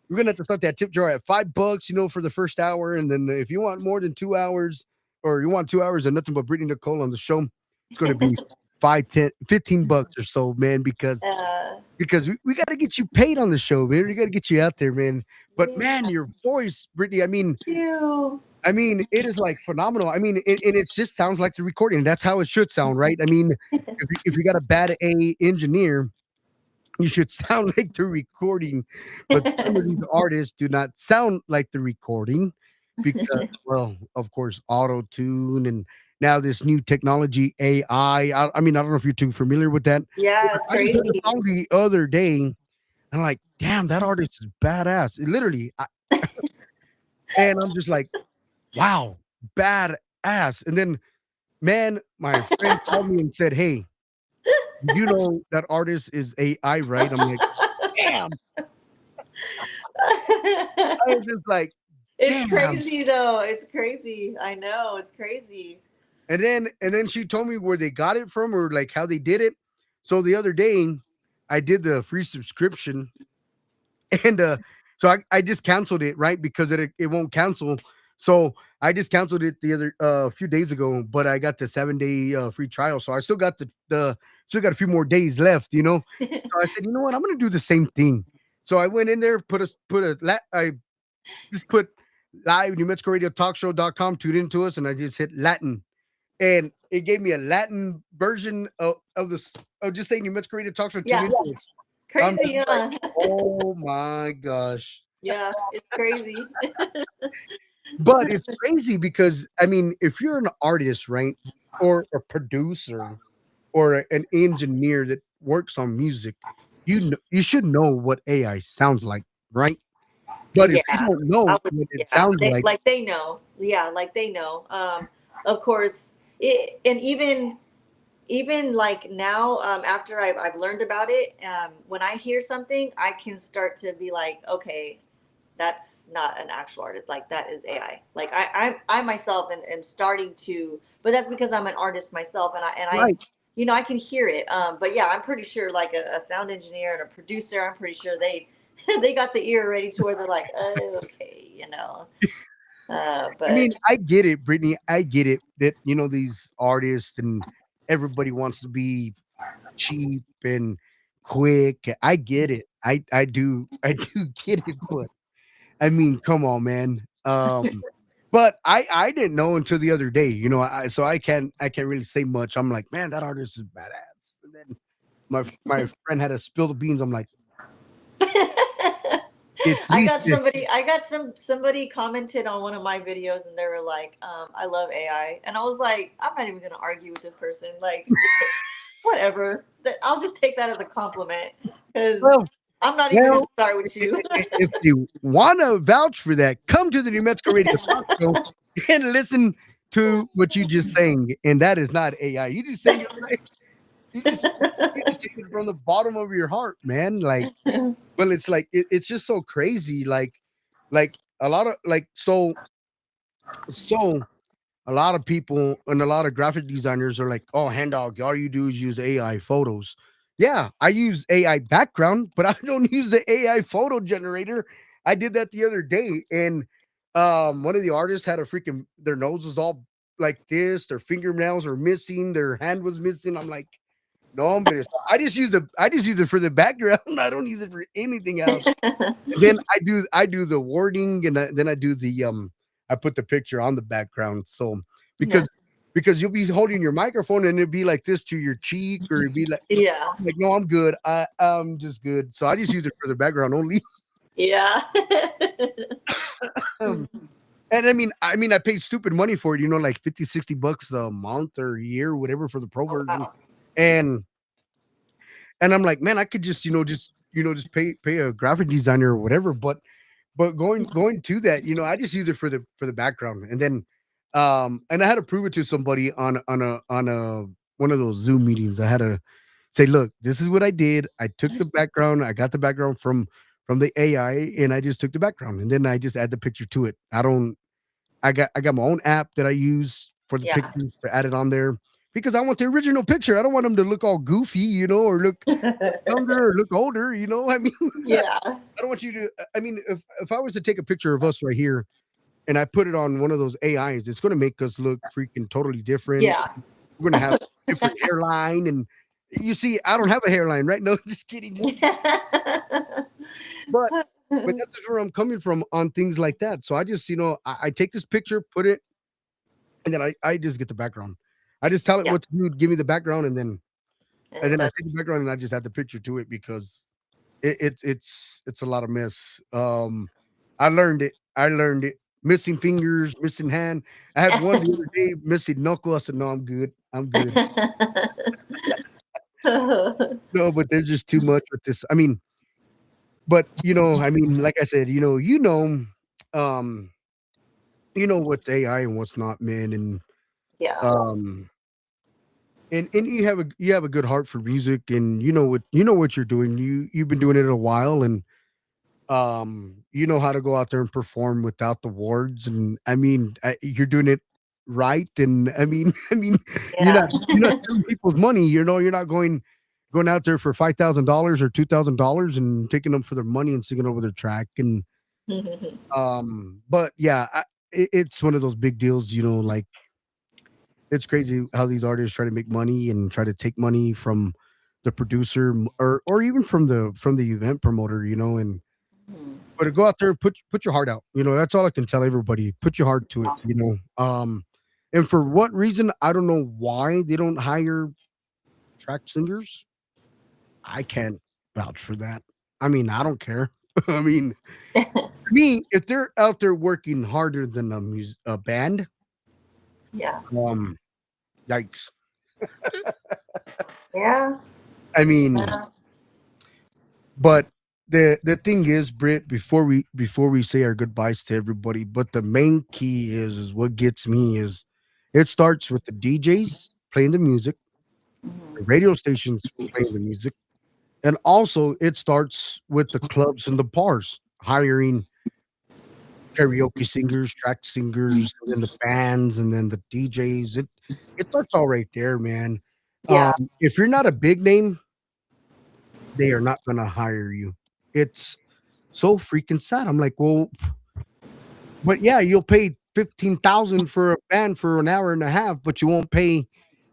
We're gonna have to start that tip jar at $5, for the first hour, and then if you want more than 2 hours, or you want 2 hours and nothing but Brittany Nicole on the show, it's gonna be 5, 10, $15 or so, man, because Uh, we got to get you paid on the show, man. We got to get you out there, man. But yeah. man, your voice, Brittany, I mean, You. it is like phenomenal. I mean, and it just sounds like the recording. That's how it should sound, right? I mean, if you got a bad A engineer, you should sound like the recording, but some of these artists do not sound like the recording because, well, of course, auto tune and now this new technology, AI. I mean, I don't know if you're too familiar with that. Yeah, it's I just heard a crazy. song the other day, and I'm like, damn, that artist is badass. It literally, and I'm just like, wow, badass. And then, man, my friend called me and said, hey, you know that artist is AI, right? I'm like, damn. I was just like, It's damn. crazy though. It's crazy. I know. It's crazy. And then she told me where they got it from or like how they did it. So the other day, I did the free subscription, and so I just canceled it, right? Because it won't cancel. So I just canceled it the other few days ago, but I got the 7 day free trial. So I still got the still got a few more days left, you know. So I said, you know what, I'm gonna do the same thing. So I went in there, I just put live New Mexico Radio Talk Show.com, tuned into us, and I just hit Latin. And it gave me a Latin version of this of just saying New Mexico Radio Talk Show, tuned Yeah. into us. I'm Crazy, just like, huh? oh my gosh. Yeah, it's crazy. But it's crazy because I mean, if you're an artist, right, or a producer or an engineer that works on music, you should know what AI sounds like, right? But if you Yeah, don't I know would. what it Yeah, sounds like, like they know. Yeah, like they know. Of course, and even like now, after I've learned about it, when I hear something, I can start to be like, okay, that's not an actual artist. Like that is AI. Like I myself am starting to, but that's because I'm an artist myself, and I, right? I can hear it. But yeah, I'm pretty sure like a sound engineer and a producer, I'm pretty sure they they got the ear ready to where they're like, oh, okay, I mean, But I get it, Brittany. I get it that these artists and everybody wants to be cheap and quick. I get it. I do I do get it, but I mean, come on, man. But I didn't know until the other day, so I can't really say much. I'm like, man, that artist is badass. And then my friend had to spill the beans. I'm like, it's I least got somebody I got somebody commented on one of my videos and they were like, I love AI. And I was like, I'm not even gonna argue with this person. Like, whatever. I'll just take that as a compliment because well, I'm not even gonna well, start with you. if you want to vouch for that, come to the New Mexico Radio Talk Show and listen to what you just saying, and that is not AI. You just saying it right. You just you just take it from the bottom of your heart, man. Like, well, it's like it's just so crazy. Like a lot of like so a lot of people and a lot of graphic designers are like, oh, hand dog, all you do is use AI photos. Yeah, I use AI background, but I don't use the AI photo generator. I did that the other day, and one of the artists had a freaking their nose was all like this, their fingernails are missing, their hand was missing. I'm like, no, but I just use it for the background. I don't use it for anything else. And then I do the wording, and then I do I put the picture on the background. So Yeah. because because you'll be holding your microphone and it'd be like this to your cheek, or it'd be Yeah. like no, I'm good. I'm just good. So I just use it for the background only. Yeah. Um, and I paid stupid money for it, like 50, $60 a month or a year, whatever, for the pro Oh version. wow. And I'm like, man, I could just pay a graphic designer or whatever. But going to that, I just use it for the background, and then and I had to prove it to somebody on a one of those Zoom meetings. I had to say, look, this is what I did. I took the background, I got the background from the AI, and I just took the background, and then I just add the picture to it. I got my own app that I use for the Yeah. pictures to add it on there because I want the original picture. I don't want them to look all goofy, or look younger or look older. I mean, Yeah. I don't want you to. I mean, if I was to take a picture of us right here and I put it on one of those AIs, it's going to make us look freaking totally different. Yeah. We're going to have different hairline, and you see, I don't have a hairline, right? No, just kidding. But that's just where I'm coming from on things like that. So I just, I take this picture, put it, and then I just get the background. I just tell it Yeah. what to do, give me the background, and then and And it then I does. take the background and I just add the picture to it because it's a lot of mess. I learned it. Missing fingers, missing hand. I had one the other day, missing knuckle. I said, "No, I'm good. I'm good." No, but there's just too much with this. I mean, but I mean, like I said, um, what's AI and what's not, man, Yeah. um, and you have a good heart for music, and you know what you're doing. You've been doing it a while, and you know how to go out there and perform without the wards, and I mean, you're doing it right, and I mean, I mean, Yeah. you're not stealing people's money. You're not going out there for $5,000 or $2,000 and taking them for their money and singing over their track, and but yeah, it's one of those big deals. Like it's crazy how these artists try to make money and try to take money from the producer or even from the event promoter, and but to go out there and put your heart out. That's all I can tell everybody. Put your heart to it. And for what reason, I don't know why they don't hire track singers. I can't vouch for that. I mean, I don't care. I mean, to me, if they're out there working harder than a band, Yeah. um, yikes. Yeah. I mean, Yeah. but the thing is, Britt, before we say our goodbyes to everybody, but the main key is what gets me is it starts with the DJs playing the music, the Mhm. radio stations playing the music, and also it starts with the clubs and the bars hiring karaoke singers, track singers, and then the bands, and then the DJs. It starts all right there, man. Yeah. If you're not a big name, they are not gonna hire you. It's so freaking sad. I'm like, well, but yeah, you'll pay 15,000 for a band for an hour and a half, but you won't pay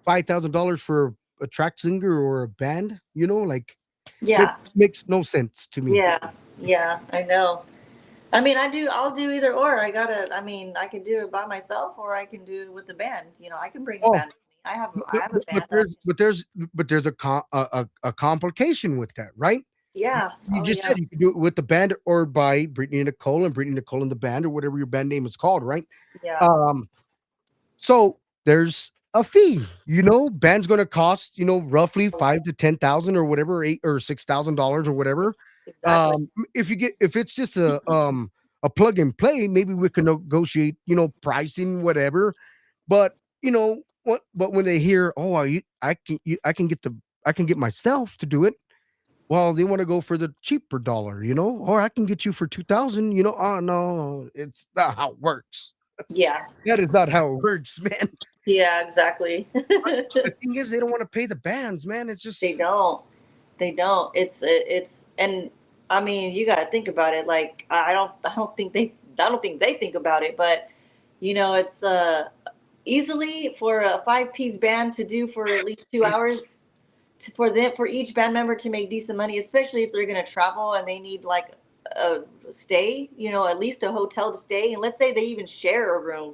$5,000 for a track singer or a band. Like it Yeah. makes no sense to me. Yeah. Yeah. I know. I mean, I'll do either or. I mean, I could do it by myself or I can do it with the band. I can bring a Oh, band with me. but, I but, have a but band but that, there's a complication with that, right? You, yeah. you Oh, just yeah. said you could do it with the band or by Brittany Nicole and Brittany Nicole and the band or whatever your band name is called, right? Yeah. Um, So there's a fee. Band's going to cost roughly 5 to 10,000 or whatever, $8 or $6,000 or whatever. Exactly. If it's just a plug and play, maybe we can negotiate pricing whatever. But what? But when they hear, oh, I can get myself to do it. Well, they want to go for the cheaper dollar, or I can get you for 2,000. Oh no, it's not how it works. Yeah. That is not how it works, man. Yeah, exactly. The thing is, they don't want to pay the bands, man. It's They just don't. They don't. And I mean, you got to think about it. Like, I don't think they think about it, but it's easily for a five-piece band to do for at least 2 hours for each band member to make decent money, especially if they're going to travel and they need like a stay, at least a hotel to stay. And let's say they even share a room,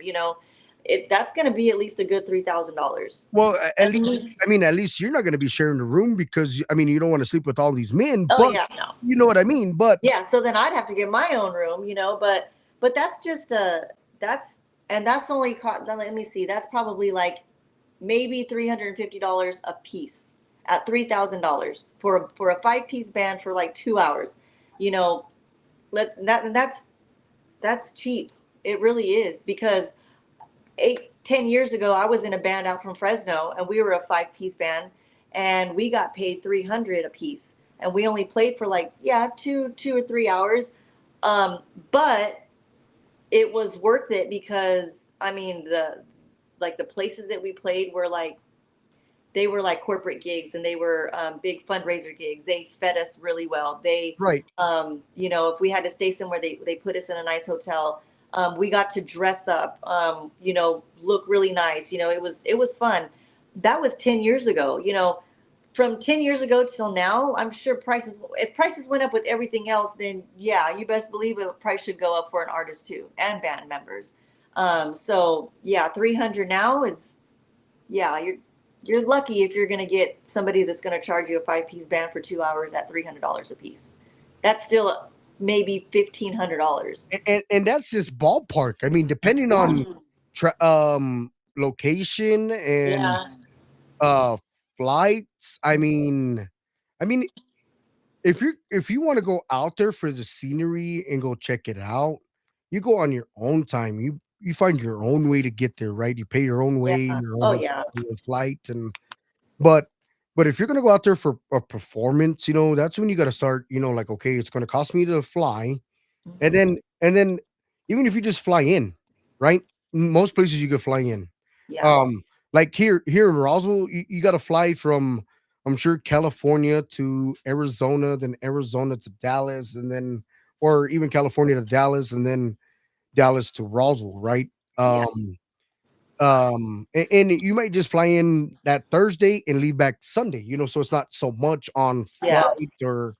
that's going to be at least a good $3,000 well, at at least I least. mean, at least you're not going to be sharing the room because I mean, you don't want to sleep with all these men, Oh but yeah, no. you know what I mean. But Yeah, so then I'd have to get my own room, but that's just that's and that's only let me see, that's probably like maybe $350 a piece at $3,000 for a five-piece band for like 2 hours. You know, that's cheap. It really is because 10 years ago I was in a band out from Fresno and we were a five-piece band and we got paid 300 a piece and we only played for like two or 3 hours. But it was worth it because I mean the places that we played were like they were like corporate gigs and they were big fundraiser gigs. They fed us really well. They, right, if we had to stay somewhere, they put us in a nice hotel. We got to dress up, look really nice. It was fun. That was 10 years ago. From 10 years ago till now, I'm sure if prices went up with everything else, then yeah, you best believe a price should go up for an artist too and band members. So yeah, 300 now is, yeah, You're lucky if you're going to get somebody that's going to charge you a 5 piece band for 2 hours at $300 a piece. That's still maybe $1,500. And that's just ballpark. I mean, depending on location and Yeah, uh flights. I mean, if you want to go out there for the scenery and go check it out, you go on your own time. You find your own way to get there, right? You pay your own way, yeah. your own Oh, hotel, yeah. your own flight, and but but if you're gonna go out there for a performance, that's when you got to start. Like, okay, it's gonna cost me to fly, and Mhm. then even if you just fly in, right? Most places you could fly in. Yeah, Um, like here in Roswell, you got to fly from, I'm sure, California to Arizona, then Arizona to Dallas, and then or even California to Dallas, and then Dallas to Roswell, right? yeah, And you might just fly in that Thursday and leave back Sunday, so it's not so much on flight yeah,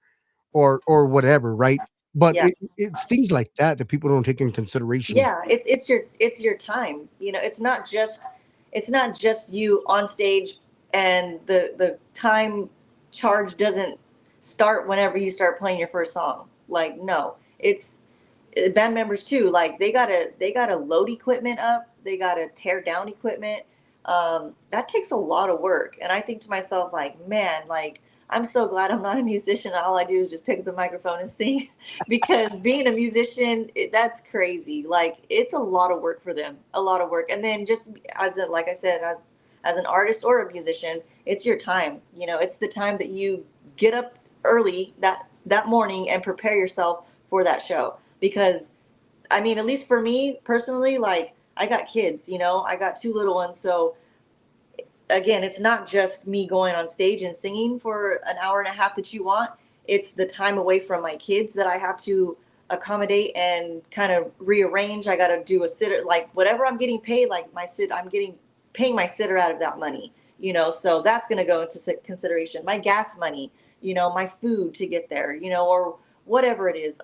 or whatever, right? But yeah. it's things like that people don't take in consideration. Yeah, it's your time. It's not just you on stage, and the time charge doesn't start whenever you start playing your first song. Like, no, it's band members too. Like, they gotta load equipment up, they gotta tear down equipment. That takes a lot of work, and I think to myself, like, man, like, I'm so glad I'm not a musician. All I do is just pick up the microphone and sing. Because being a musician, that's crazy. Like, it's a lot of work for them, a lot of work. And then, just like I said, as an artist or a musician, it's your time. It's the time that you get up early that morning and prepare yourself for that show. Because, I mean, at least for me personally, like, I got kids. I got two little ones. So again, it's not just me going on stage and singing for an hour and a half that you want. It's the time away from my kids that I have to accommodate and kind of rearrange. I got to do a sitter, like, whatever I'm getting paid, like I'm getting paying my sitter out of that money. So that's going to go into consideration. My gas money, my food to get there, or whatever it is.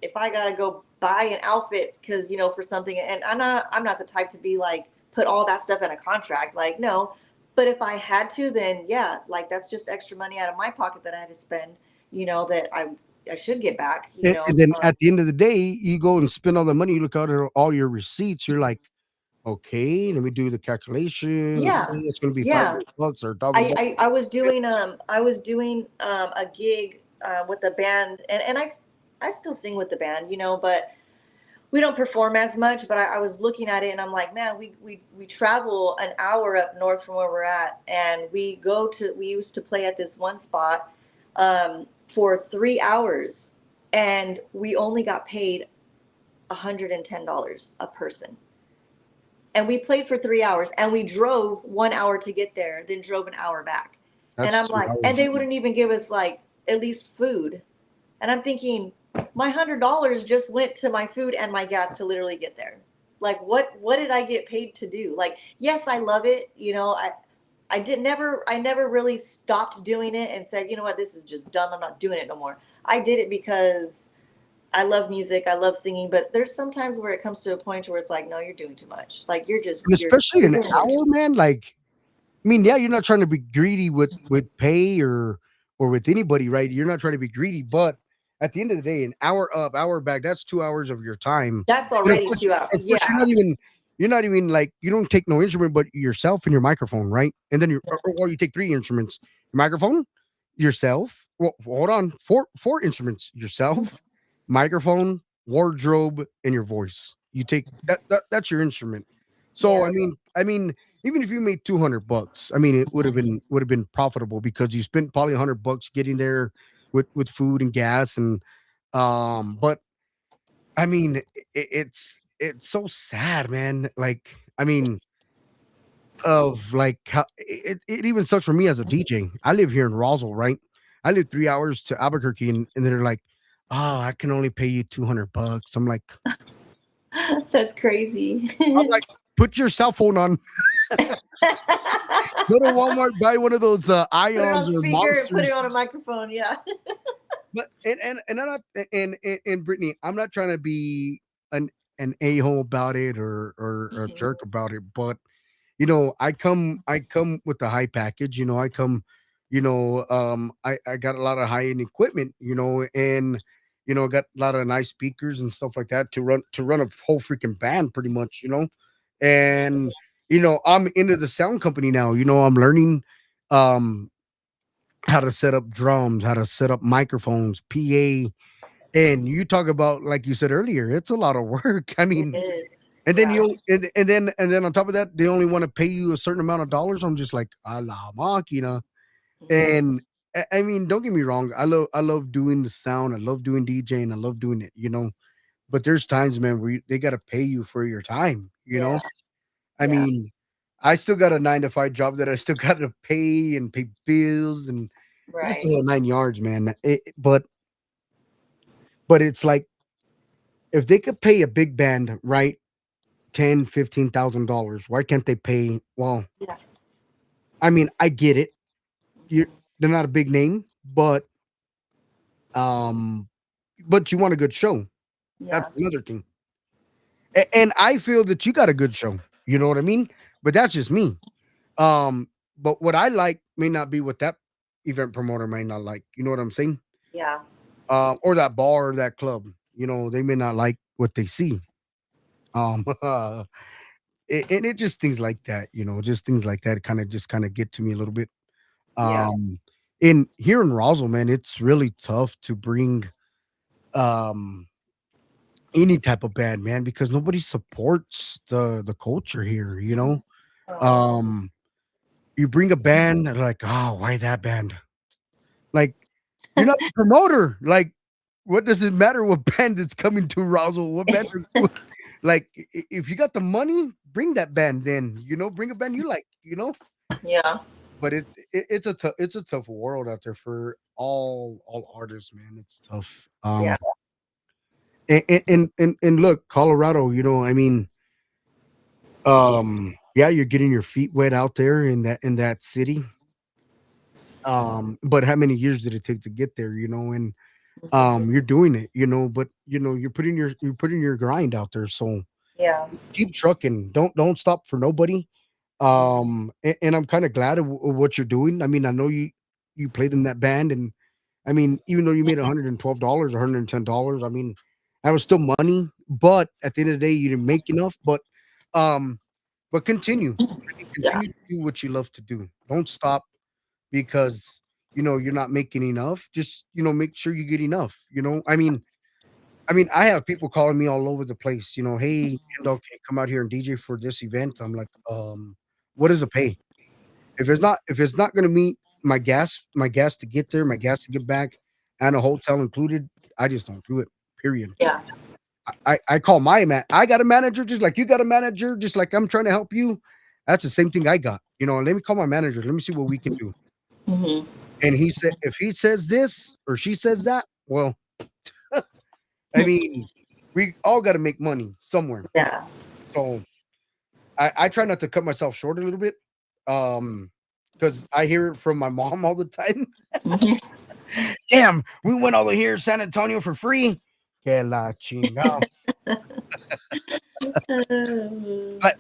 If I got to go buy an outfit because, for something, and I'm not the type to be like, put all that stuff in a contract. Like, no, but if I had to, then yeah, like, that's just extra money out of my pocket that I had to spend, that I should get back, And then at the end of the day, you go and spend all the money. You look out at all your receipts. You're like, okay, let me do the calculation. Okay, Yeah, it's going to be yeah. $500 or $1,000. I was doing a gig with a band, and I still sing with the band, but we don't perform as much. But I was looking at it, and I'm like, man, we travel an hour up north from where we're at, and we used to play at this one spot for 3 hours, and we only got paid $110 a person. And we played for 3 hours, and we drove 1 hour to get there, then drove an hour back. And That's I'm two like, and hours. they wouldn't even give us, like, at least food. And I'm thinking, my $100 just went to my food and my gas to literally get there. Like, what did I get paid to do? Like, yes, I love it. I never really stopped doing it and said, you know what, this is just done. I'm not doing it no more. I did it because I love music. I love singing, but there's sometimes where it comes to a point where it's like, no, you're doing too much. Like, And you're especially you're an doing way too hour, much. man. Like, I mean, yeah, you're not trying to be greedy with pay or with anybody, right? You're not trying to be greedy, but at the end of the day, an hour up, hour back, that's 2 hours of your time. That's And already 2 hours. of course, Yeah. you're not even like, you don't take no instrument but yourself and your microphone, right? And then or you take three instruments, your microphone, yourself. Well, hold on, four instruments, yourself, microphone, wardrobe, and your voice. You take that's your instrument. So Yeah. I mean, even if you made $200, I mean, it would have been profitable because you spent probably $100 getting there with food and gas but I mean, it's so sad, man. Like, I mean, of like how it even sucks for me as a DJ. I live here in Roswell, right? I live 3 hours to Albuquerque, and they're like, "Oh, I can only pay you $200." That's crazy. I'm like, put your cell phone on, go to Walmart, buy one of those Put it Ions on or speaker and put it Monsters. on a microphone. Yeah. But and I'm not and Brittany, I'm not trying to be an a hole about it or a jerk about it, but I come with the high package. I come, I got a lot of high end equipment, and got a lot of nice speakers and stuff like that to run a whole freaking band, pretty much, and I'm into the sound company now. I'm learning um how to set up drums, how to set up microphones, PA, and you talk about, like you said earlier, it's a lot of work. I It mean, is. and then Yeah. you and then on top of that, they only want to pay you a certain amount of dollars. I'm just like, a la máquina. Mhm. And I mean, don't get me wrong. I love doing the sound. I love doing DJing. I love doing it. But there's times, man, where they got to pay you for your time. Yeah. I Yeah. mean, I still got a 9 to 5 job that I still got to pay and pay bills and just the Right. whole 9 yards, man. But it's like, if they could pay a big band, right, 10, $15,000, why can't they pay? Well, Yeah. I mean, I get it. you Mhm. They're not a big name, um, but you want a good show. That's Yeah. another thing. And I feel that you got a good show. You know what I mean? But that's just me. Um, but what I like may not be what that event promoter may not like. You know what I'm saying? Yeah. Or that bar or that club. They may not like what they see. And it just things like that. Just things like that kind of get to me a little bit. Yeah. Um, in here in Roswell, man, it's really tough to bring um any type of band, man, because nobody supports the culture here. Oh. Um, you bring a band, they're like, oh, why that band? Like, you're not the promoter. Like, what does it matter what band is coming to Roswell? What band? Like, if you got the money, bring that band. Then bring a band you like. Yeah. But it's a tough world out there for all artists, man. It's tough. Yeah. And look, Colorado. I mean, yeah, you're getting your feet wet out there in that city. But how many years did it take to get there? And Mhm. you're doing it. But you're putting your grind out there. So Yeah. keep trucking. Don't stop for nobody. And I'm kind of glad of what you're doing. I mean, I know you played in that band, and I mean, even though you made $112, $110, I mean, that was still money. But at the end of the day, you didn't make enough. Um, but continue. I mean, Yeah. continue to do what you love to do. Don't stop because you're not making enough. Just make sure you get enough. I have people calling me all over the place. Hey, Kendall, can you come out here and DJ for this event? I'm like, what does it pay? If it's not going to meet my gas to get there, my gas to get back, and a hotel included, I just don't do it. Period. Yeah. I call my man. I got a manager, just like you got a manager, just like I'm trying to help you. That's the same thing I got. Let me call my manager. Let me see what we can do. Mhm. And he said, if he says this or she says that, well, I mean, we all got to make money somewhere. Yeah. So I try not to cut myself short a little bit, um, because I hear it from my mom all the time. Mhm. Damn, we went over here in San Antonio for free. Que la chingada.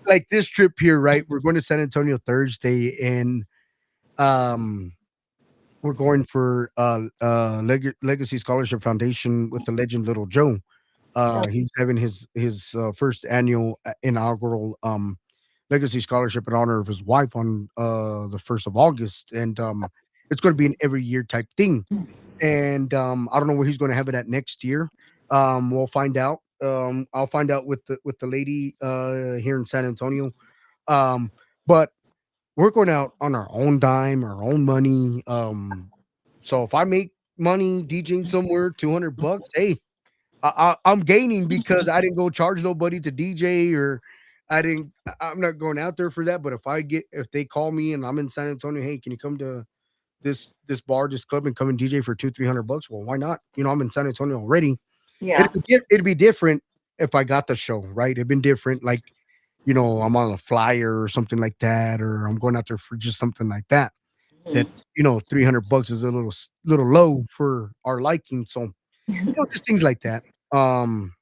Like this trip here, right? We're going to San Antonio Thursday, and um, we're going for Legacy Scholarship Foundation with the legend Little Joe. Oh, He's having his first annual inaugural Legacy Scholarship in honor of his wife on the 1st of August, and it's going to be an every year type thing. And I don't know where he's going to have it at next year. We'll find out. I'll find out with the lady here in San Antonio. Um, but we're going out on our own dime, our own money. So if I make money DJing somewhere, $200, hey, I'm gaining because I didn't go charge nobody to DJ, or I didn't. I'm not going out there for that. But if they call me and I'm in San Antonio, hey, can you come to this bar, this club, and come and DJ for 200-300 bucks? Well, why not? I'm in San Antonio already. yeah. It'd be different if I got the show, right. It'd been different, like, I'm on a flyer or something like that, or I'm going out there for just something like that. That Mhm. $300 is a little low for our liking. So just things like that. Um,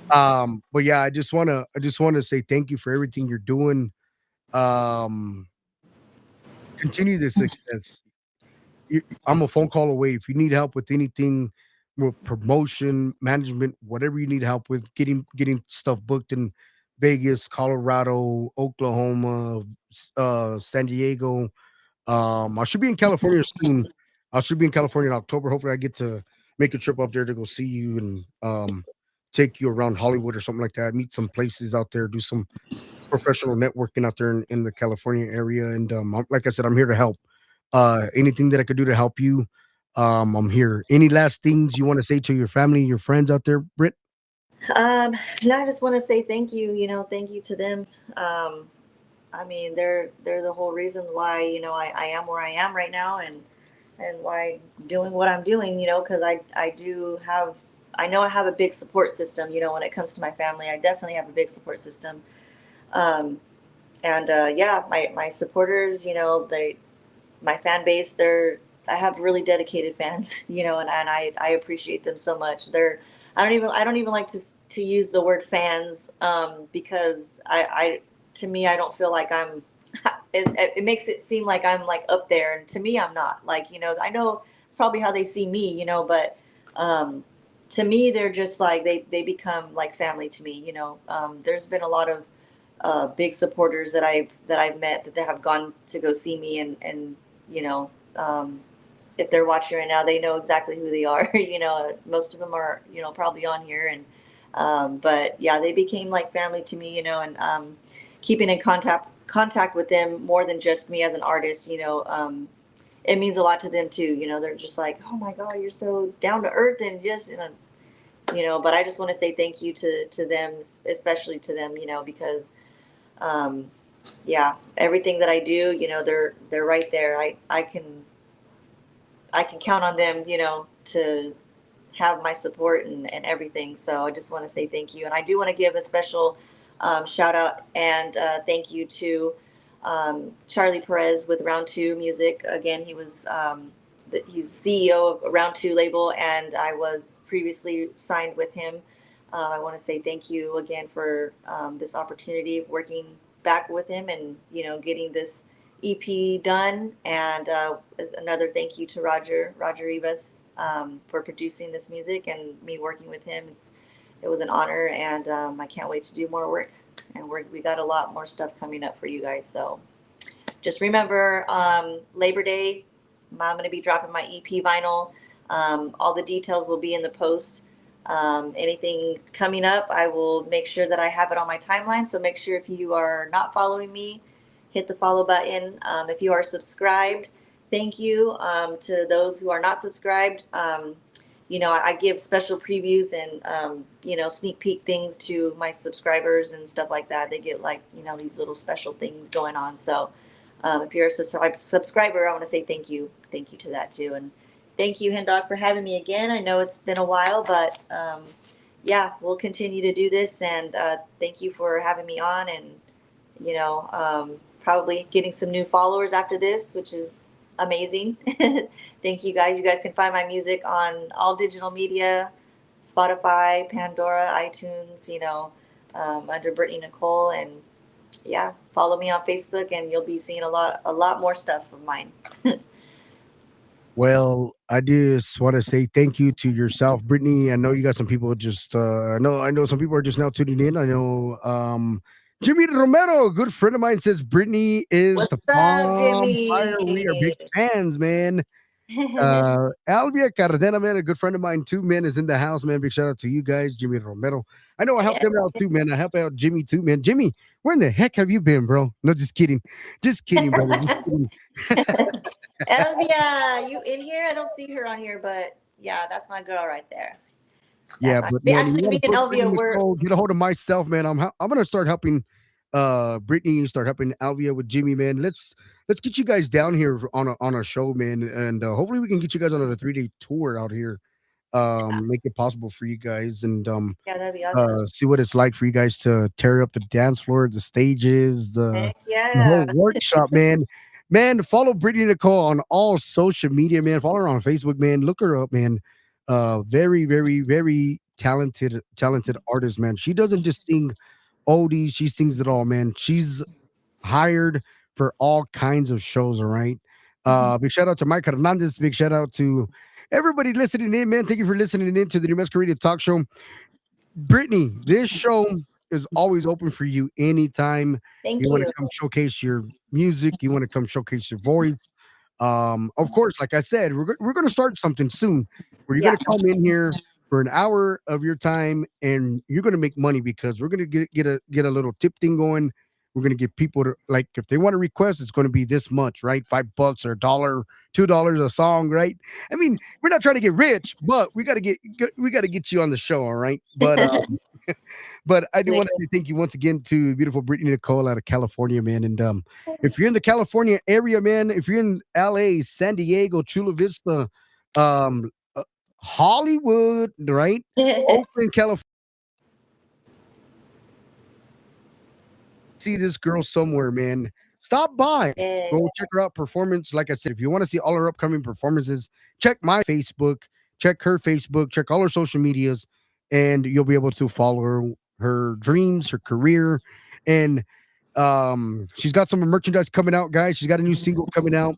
But yeah, I just wanna say thank you for everything you're doing. Um, Continue this success. I'm a phone call away. If you need help with anything, with promotion, management, whatever you need help with, getting stuff booked in Vegas, Colorado, Oklahoma, San Diego. I should be in California soon. I should be in California in October. Hopefully, I get to make a trip up there to go see you and take you around Hollywood or something like that. Meet some places out there. Do some professional networking out there in the California area. And like I said, I'm here to help. Anything that I could do to help you, I'm here. Any last things you want to say to your family, your friends out there, Britt? Um, and I just want to say thank you. Thank you to them. Um, I mean, they're the whole reason why I am where I am right now, and why I'm doing what I'm doing. Because I do have, I know I have a big support system. When it comes to my family, I definitely have a big support system. Um, and yeah, my supporters, they my fan base, I have really dedicated fans, and I appreciate them so much. I don't even like to use the word fans, because to me, I don't feel like I'm it makes it seem like I'm like up there, and to me I'm not. Like, I know it's probably how they see me, but um to me they're just like they become like family to me. There's been a lot of big supporters that I've met that they have gone to go see me, and you know um, if they're watching right now, they know exactly who they are. Most of them are probably on here, and but yeah, they became like family to me. And keeping in contact with them more than just me as an artist. It means a lot to them too. They're just like, oh my God, you're so down to earth, and just but I just want to say thank you to them, especially to them, because um, yeah, everything that I do, they're right there. I can count on them, to have my support and everything. So I just want to say thank you, and I do want to give a special shout out and thank you to Charlie Perez with Round Two Music. Again, he's CEO of Round Two label, and I was previously signed with him. I want to say thank you again for this opportunity of working back with him, and getting this EP done. And another thank you to Roger Rivas, for producing this music and me working with him. It was an honor, and I can't wait to do more work. And we got a lot more stuff coming up for you guys. So just remember, Labor Day, I'm going to be dropping my EP vinyl. All the details will be in the post. Anything coming up, I will make sure that I have it on my timeline. So make sure, if you are not following me, hit the follow button. If you are subscribed, thank you. To those who are not subscribed, I give special previews and, sneak peek things to my subscribers and stuff like that. They get like, these little special things going on. So if you're a subscriber, I want to say thank you. Thank you to that too. And thank you, Hendog, for having me again. I know it's been a while, but yeah, we'll continue to do this. And thank you for having me on, and probably getting some new followers after this, which is amazing. Thank you guys. You guys can find my music on all digital media: Spotify, Pandora, iTunes, under Brittany Nicole. And yeah, follow me on Facebook, and you'll be seeing a lot more stuff of mine. Well, I just want to say thank you to yourself, Brittany. I know you got some people just I know some people are just now tuning in. I know Jimmy Romero, a good friend of mine, says Brittany is What's the up, bomb fire. We are Jimmy? big fans, man. Albia Cardena, man, a good friend of mine too, man, is in the house, man. Big shout out to you guys, Jimmy Romero. I know I helped them out too, man. I help out Jimmy too, man. Jimmy, where in the heck have you been, bro? No, just kidding. Just kidding, brother. Just kidding. Elvia, you in here? I don't see her on here, but yeah, that's my girl right there. Yeah, but man, you Actually, want me to and push Brittany Elvia, we're Nicole, get a hold of myself, man. I'm gonna start helping Brittany, start helping Alvia with Jimmy, man. Let's get you guys down here on a show, man, and hopefully we can get you guys on a 3-day tour out here. Make it possible for you guys, and yeah, that'd be awesome. see what it's like for you guys to tear up the dance floor, the stages, Heck the yeah. whole workshop, man. Man, follow Brittany Nicole on all social media, man. Follow her on Facebook, man. Look her up, man. Very, very, very talented artist, man. She doesn't just sing oldies; she sings it all, man. She's hired for all kinds of shows. All right. Big shout out to Mike Hernandez. Big shout out to everybody listening in, man. Thank you for listening in to the New Mexico Radio Talk Show. Brittany, this show is always open for you anytime Thank you want to you. come showcase your music, you want to come showcase your voice. Of course, like I said, we're going to start something soon where you're Yeah. going to come in here for an hour of your time and you're going to make money because we're going to get a little tip thing going. We're going to get people to, like, if they want to request, it's going to be this much, right? $5 or a dollar, $2 a song, right? I mean, we're not trying to get rich, but we got to get you on the show, all right? But I do Thank want to say thank you once again to beautiful Brittany Nicole out of California, man. And if you're in the California area, man, if you're in LA, San Diego, Chula Vista, um, Hollywood, right? you. Oakland, California. See this girl somewhere, man, stop by. Yeah. Go check her out performance. Like I said, if you want to see all her upcoming performances, check my Facebook, check her Facebook, check all her social medias, and you'll be able to follow her dreams, her career, and she's got some merchandise coming out, guys. She's got a new single coming out.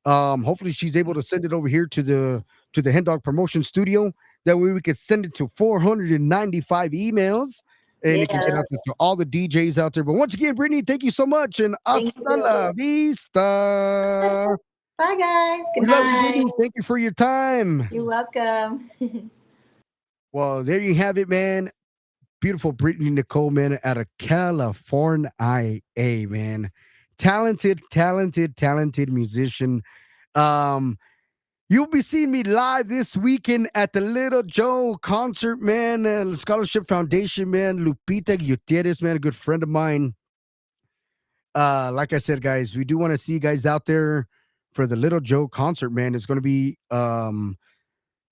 Hopefully she's able to send it over here to the Hen Dog Promotion Studio. That way we could send it to 495 emails and it can get Yeah. out to all the DJs out there. But once again, Brittany, thank you so much and Thank hasta you. la vista. Bye, guys. Good We love you, night. Brittany. Thank you for your time. You're welcome. Well, there you have it, man. Beautiful Brittany Nicole, man, out of California, man. Talented musician. Um, You'll be seeing me live this weekend at the Little Joe concert, man. Scholarship Foundation, man. Lupita Gutierrez, man, a good friend of mine. Like I said, guys, we do want to see you guys out there for the Little Joe concert, man. It's going to be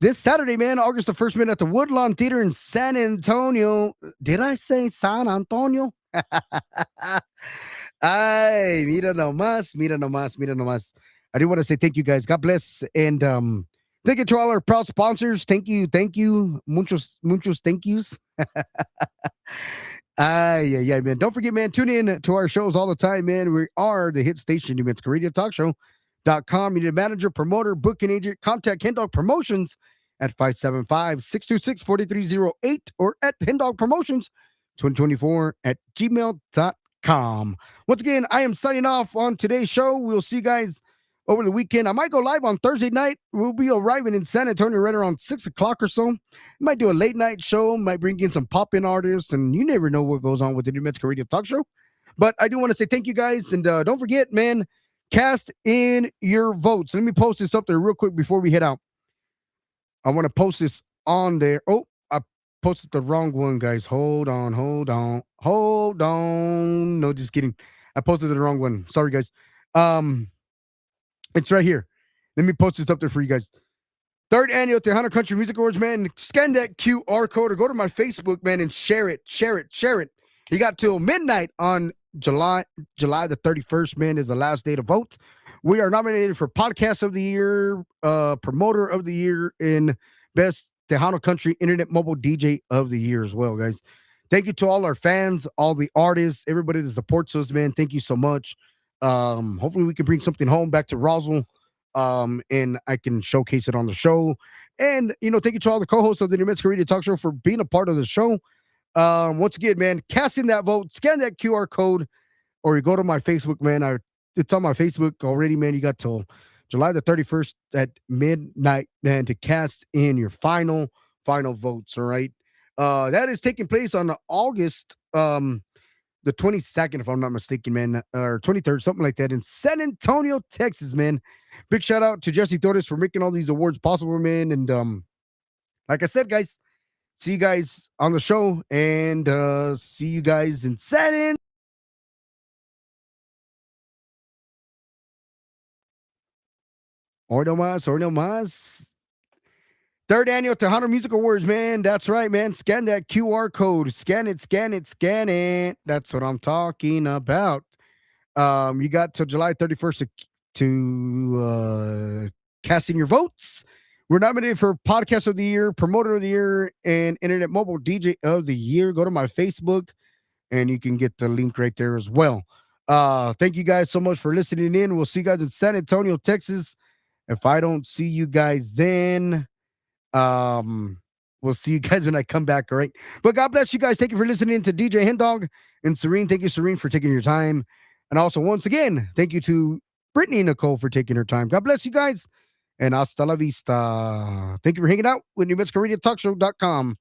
this Saturday, man, August the 1st, man, at the Woodlawn Theater in San Antonio. Did I say San Antonio? Ay, mira nomás, mira nomás, mira nomás. I do want to say thank you, guys. God bless. And thank you to all our proud sponsors. Thank you. Muchos thank yous. Yeah, man. Don't forget, man, tune in to our shows all the time, man. We are the hit station, New Mexico Radio Talk Show.com. You need a manager, promoter, booking agent, contact Hen Dog Promotions at 575-626-4308 or at Hen Dog Promotions 2024 at gmail.com. Once again, I am signing off on today's show. We'll see you guys over the weekend. I might go live on Thursday night. We'll be arriving in San Antonio right around 6 o'clock or so. Might do a late night show, might bring in some pop-in artists, and you never know what goes on with the New Mexico Radio Talk Show. But I do want to say thank you, guys, and don't forget, man, cast in your votes. Let me post this up there real quick before we head out. I want to post this on there. Oh, I posted the wrong one, guys. Hold on. No, just kidding. I posted the wrong one. Sorry, guys. It's right here. Let me post this up there for you guys. Third annual Tejano Country Music Awards, man. Scan that QR code or go to my Facebook, man, and share it. You got till midnight on July the 31st, man, is the last day to vote. We are nominated for Podcast of the Year, Promoter of the Year, and Best Tejano Country Internet Mobile DJ of the Year as well, guys. Thank you to all our fans, all the artists, everybody that supports us, man. Thank you so much. Hopefully we can bring something home back to Roswell, and I can showcase it on the show. And, thank you to all the co-hosts of the New Mexico Radio Talk Show for being a part of the show. Once again, man, cast in that vote, scan that QR code, or you go to my Facebook, man. It's on my Facebook already, man. You got till July the 31st at midnight, man, to cast in your final votes. All right. That is taking place on August the 22nd, if I'm not mistaken, man, or 23rd, something like that, in San Antonio, Texas, man. Big shout out to Jesse Torres for making all these awards possible, man. And like I said, guys, see you guys on the show, and see you guys in San Antonio. Or no más. Third annual Tejano Music Awards, man. That's right, man. Scan that QR code. Scan it. That's what I'm talking about. You got till July 31st to cast in your votes. We're nominated for Podcast of the Year, Promoter of the Year, and Internet Mobile DJ of the Year. Go to my Facebook and you can get the link right there as well. Thank you guys so much for listening in. We'll see you guys in San Antonio, Texas. If I don't see you guys then, we'll see you guys when I come back. All right. But God bless you guys. Thank you for listening to DJ Hendog and Serene. Thank you, Serene, for taking your time. And also, once again, thank you to Brittany Nicole for taking her time. God bless you guys. And hasta la vista. Thank you for hanging out with NewMexicoRadioTalkShow.com.